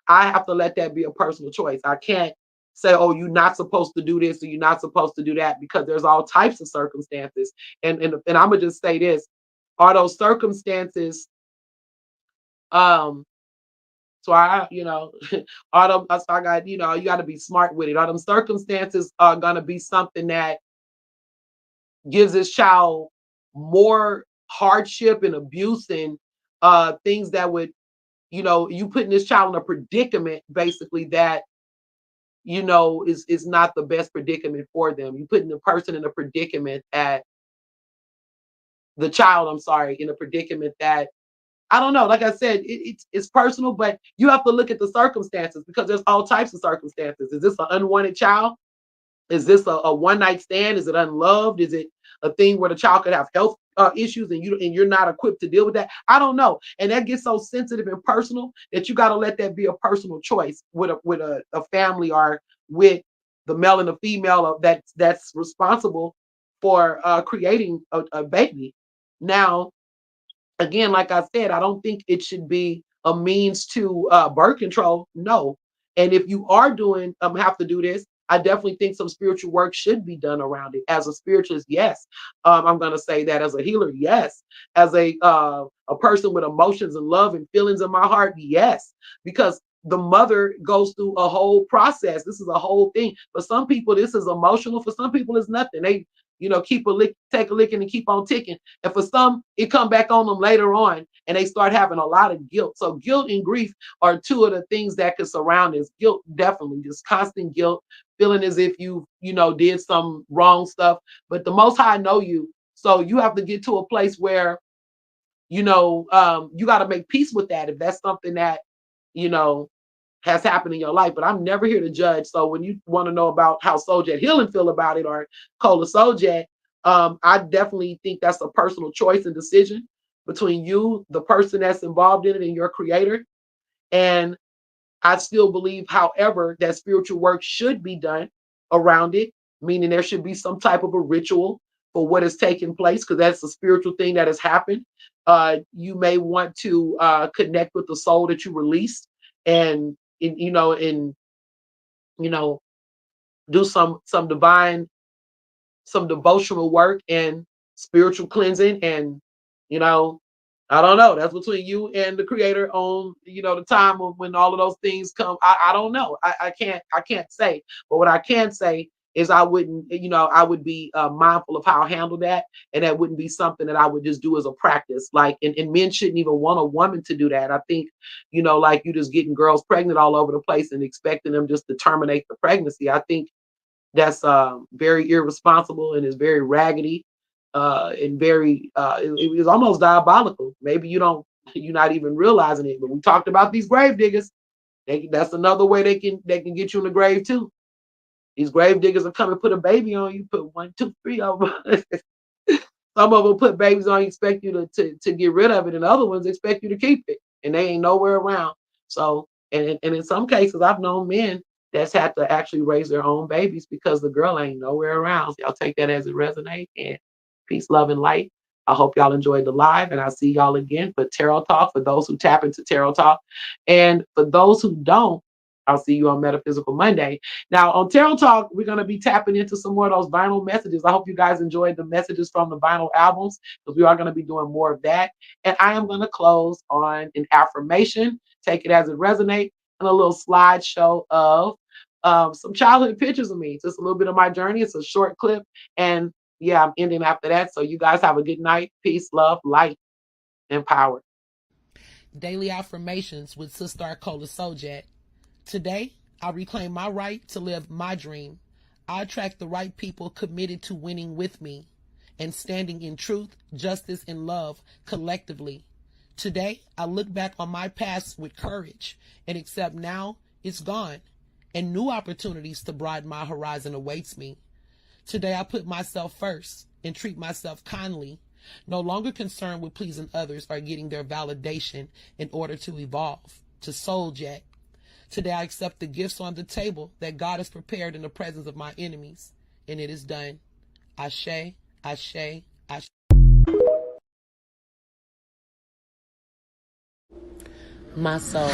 I have to let that be a personal choice. I can't say, oh, you're not supposed to do this or you're not supposed to do that because there's all types of circumstances. And I'm gonna just say this: are those circumstances um so are them, so I got, you got to be smart with it. Are them circumstances are gonna be something that gives this child more hardship and abuse and things that would, you putting this child in a predicament basically that is not the best predicament for them. You putting the person in a predicament at the child, I'm sorry, in a predicament that I don't know. Like I said, it's personal, but you have to look at the circumstances because there's all types of circumstances. Is this an unwanted child? Is this a one night stand? Is it unloved? Is it a thing where the child could have health issues and you're not equipped to deal with that? I don't know, and that gets so sensitive and personal that you got to let that be a personal choice with a family or with the male and the female that's responsible for creating a baby. Now, again, like I said, I don't think it should be a means to birth control. No. And if you are doing have to do this, I definitely think some spiritual work should be done around it. As a spiritualist, yes. I'm gonna say that as a healer, yes. As a person with emotions and love and feelings in my heart, yes. Because the mother goes through a whole process. This is a whole thing. For some people, this is emotional. For some people, it's nothing. They, keep a lick, take a licking, and keep on ticking. And for some, it come back on them later on, and they start having a lot of guilt. So guilt and grief are two of the things that could surround this. Guilt, definitely, just constant guilt, feeling as if did some wrong stuff. But the Most High know you, so you have to get to a place where you got to make peace with that if that's something that you know has happened in your life. But I'm never here to judge. So when you want to know about how Souljet Healing feel about it or Cola Souljet, I definitely think that's a personal choice and decision between you, the person that's involved in it, and your creator. And I still believe, however, that spiritual work should be done around it, meaning there should be some type of a ritual for what is taking place, because that's a spiritual thing that has happened. You may want to connect with the soul that you released, and you know, do some divine, some devotional work and spiritual cleansing, and you know, I don't know. That's between you and the creator on the time of when all of those things come. I don't know. I can't say. But what I can say is I wouldn't, I would be mindful of how I handle that, and that wouldn't be something that I would just do as a practice. Like, and men shouldn't even want a woman to do that. I think, like you just getting girls pregnant all over the place and expecting them just to terminate the pregnancy. I think that's very irresponsible and is very raggedy and very it was almost diabolical. Maybe you're not even realizing it, but we talked about these grave diggers. That's another way they can get you in the grave too. These grave diggers will come and put a baby on you, put 1, 2, 3 of them. Some of them put babies on you, expect you to get rid of it, and other ones expect you to keep it, and they ain't nowhere around. So, and in some cases, I've known men that's had to actually raise their own babies because the girl ain't nowhere around. So y'all take that as it resonates. And peace, love, and light. I hope y'all enjoyed the live, and I'll see y'all again for Tarot Talk for those who tap into Tarot Talk, and for those who don't, I'll see you on Metaphysical Monday. Now, on Tarot Talk, we're going to be tapping into some more of those vinyl messages. I hope you guys enjoyed the messages from the vinyl albums, because we are going to be doing more of that. And I am going to close on an affirmation, take it as it resonates, and a little slideshow of some childhood pictures of me. Just a little bit of my journey. It's a short clip. And yeah, I'm ending after that. So you guys have a good night. Peace, love, light, and power. Daily affirmations with Sister Arcola Sojat. Today, I reclaim my right to live my dream. I attract the right people committed to winning with me and standing in truth, justice, and love collectively. Today, I look back on my past with courage and accept now it's gone and new opportunities to broaden my horizon awaits me. Today, I put myself first and treat myself kindly, no longer concerned with pleasing others or getting their validation in order to evolve. To Souljet. Today I accept the gifts on the table that God has prepared in the presence of my enemies, and it is done. Ashe, Ashe, Ashe. My soul.